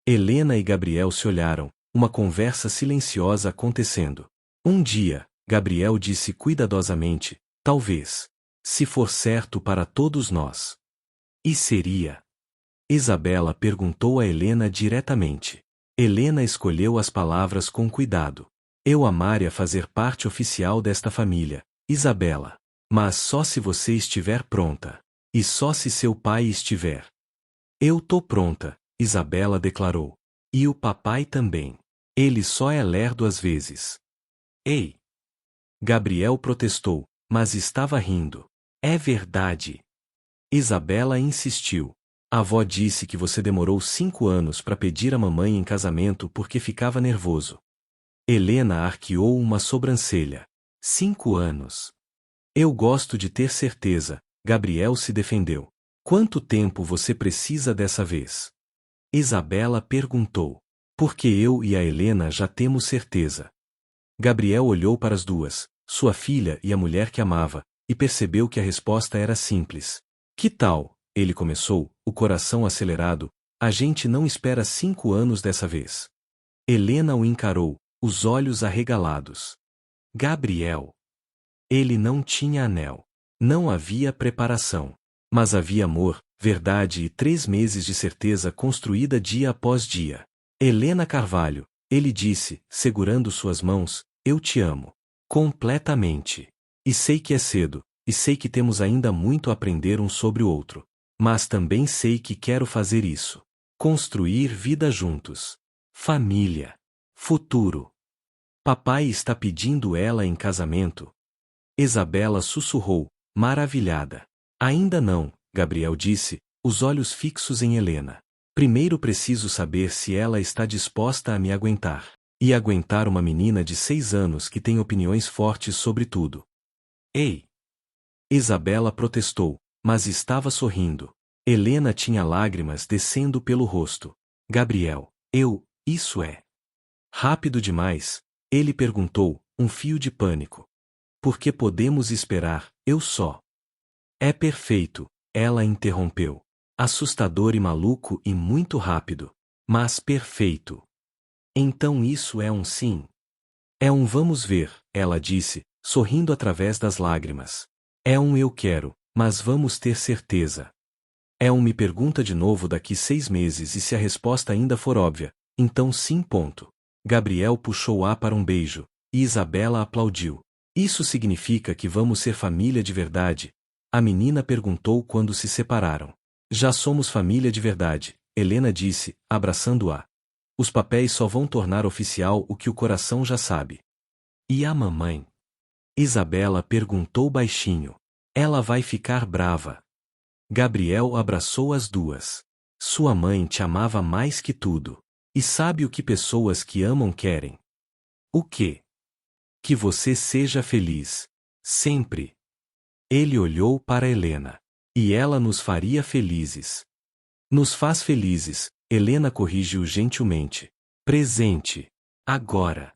S1: Helena e Gabriel se olharam, uma conversa silenciosa acontecendo. Um dia, Gabriel disse cuidadosamente, talvez. Se for certo para todos nós. E seria? Isabela perguntou a Helena diretamente. Helena escolheu as palavras com cuidado. Eu amaria fazer parte oficial desta família, Isabela. Mas só se você estiver pronta. E só se seu pai estiver. Eu tô pronta, Isabela declarou. E o papai também. Ele só é lerdo às vezes. Ei! Gabriel protestou, mas estava rindo. É verdade. Isabela insistiu. A avó disse que você demorou 5 anos para pedir a mamãe em casamento porque ficava nervoso. Helena arqueou uma sobrancelha. 5 anos. Eu gosto de ter certeza, Gabriel se defendeu. Quanto tempo você precisa dessa vez? Isabela perguntou. Porque eu e a Helena já temos certeza. Gabriel olhou para as duas, sua filha e a mulher que amava, e percebeu que a resposta era simples. Que tal? Ele começou, o coração acelerado. A gente não espera 5 anos dessa vez. Helena o encarou, os olhos arregalados. Gabriel. Ele não tinha anel. Não havia preparação. Mas havia amor, verdade e 3 meses de certeza construída dia após dia. Helena Carvalho, ele disse, segurando suas mãos, eu te amo. Completamente. E sei que é cedo, e sei que temos ainda muito a aprender um sobre o outro. Mas também sei que quero fazer isso. Construir vida juntos. Família. Futuro. Papai está pedindo ela em casamento. Isabela sussurrou, maravilhada. Ainda não, Gabriel disse, os olhos fixos em Helena. Primeiro preciso saber se ela está disposta a me aguentar. E aguentar uma menina de 6 anos que tem opiniões fortes sobre tudo. Ei! Isabela protestou, mas estava sorrindo. Helena tinha lágrimas descendo pelo rosto. Gabriel, isso é. Rápido demais? Ele perguntou, um fio de pânico. Porque podemos esperar, eu só. É perfeito, ela interrompeu. Assustador e maluco e muito rápido. Mas perfeito. Então isso é um sim. É um vamos ver, ela disse, sorrindo através das lágrimas. É um eu quero, mas vamos ter certeza. É um me pergunta de novo daqui 6 meses e se a resposta ainda for óbvia, então sim ponto. Gabriel puxou-a para um beijo, e Isabela aplaudiu. Isso significa que vamos ser família de verdade? A menina perguntou quando se separaram. Já somos família de verdade, Helena disse, abraçando-a. Os papéis só vão tornar oficial o que o coração já sabe. E a mamãe? Isabela perguntou baixinho. Ela vai ficar brava. Gabriel abraçou as duas. Sua mãe te amava mais que tudo. E sabe o que pessoas que amam querem? O quê? Que você seja feliz. Sempre. Ele olhou para Helena. E ela nos faria felizes. Nos faz felizes, Helena corrigiu gentilmente. Presente. Agora.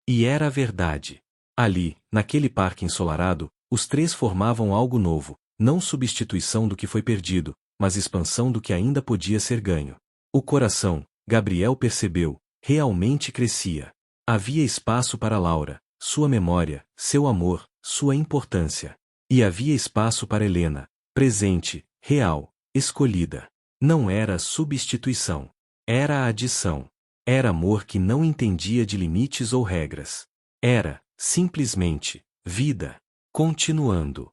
S1: E era verdade. Ali, naquele parque ensolarado, os 3 formavam algo novo, não substituição do que foi perdido, mas expansão do que ainda podia ser ganho. O coração, Gabriel percebeu, realmente crescia. Havia espaço para Laura, sua memória, seu amor, sua importância. E havia espaço para Helena, presente, real, escolhida. Não era substituição. Era adição. Era amor que não entendia de limites ou regras. Era, simplesmente, vida. Continuando.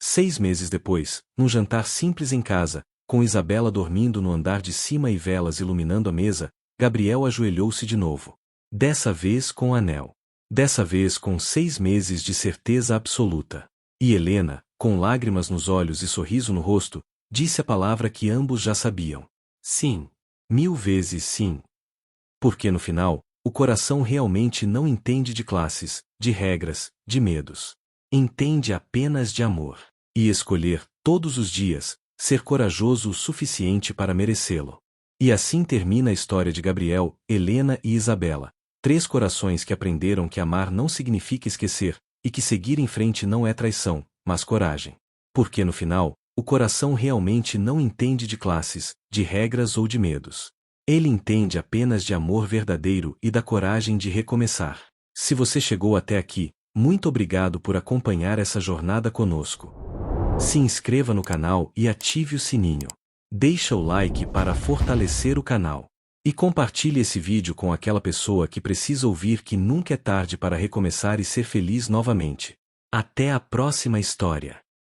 S1: 6 meses depois, num jantar simples em casa, com Isabela dormindo no andar de cima e velas iluminando a mesa, Gabriel ajoelhou-se de novo. Dessa vez com o anel. Dessa vez com 6 meses de certeza absoluta. E Helena, com lágrimas nos olhos e sorriso no rosto, disse a palavra que ambos já sabiam. Sim. 1000 vezes sim. Porque no final, o coração realmente não entende de classes, de regras, de medos. Entende apenas de amor. E escolher, todos os dias, ser corajoso o suficiente para merecê-lo. E assim termina a história de Gabriel, Helena e Isabela. 3 corações que aprenderam que amar não significa esquecer, e que seguir em frente não é traição, mas coragem. Porque no final, o coração realmente não entende de classes, de regras ou de medos. Ele entende apenas de amor verdadeiro e da coragem de recomeçar. Se você chegou até aqui, muito obrigado por acompanhar essa jornada conosco. Se inscreva no canal e ative o sininho. Deixa o like para fortalecer o canal. E compartilhe esse vídeo com aquela pessoa que precisa ouvir que nunca é tarde para recomeçar e ser feliz novamente. Até a próxima história.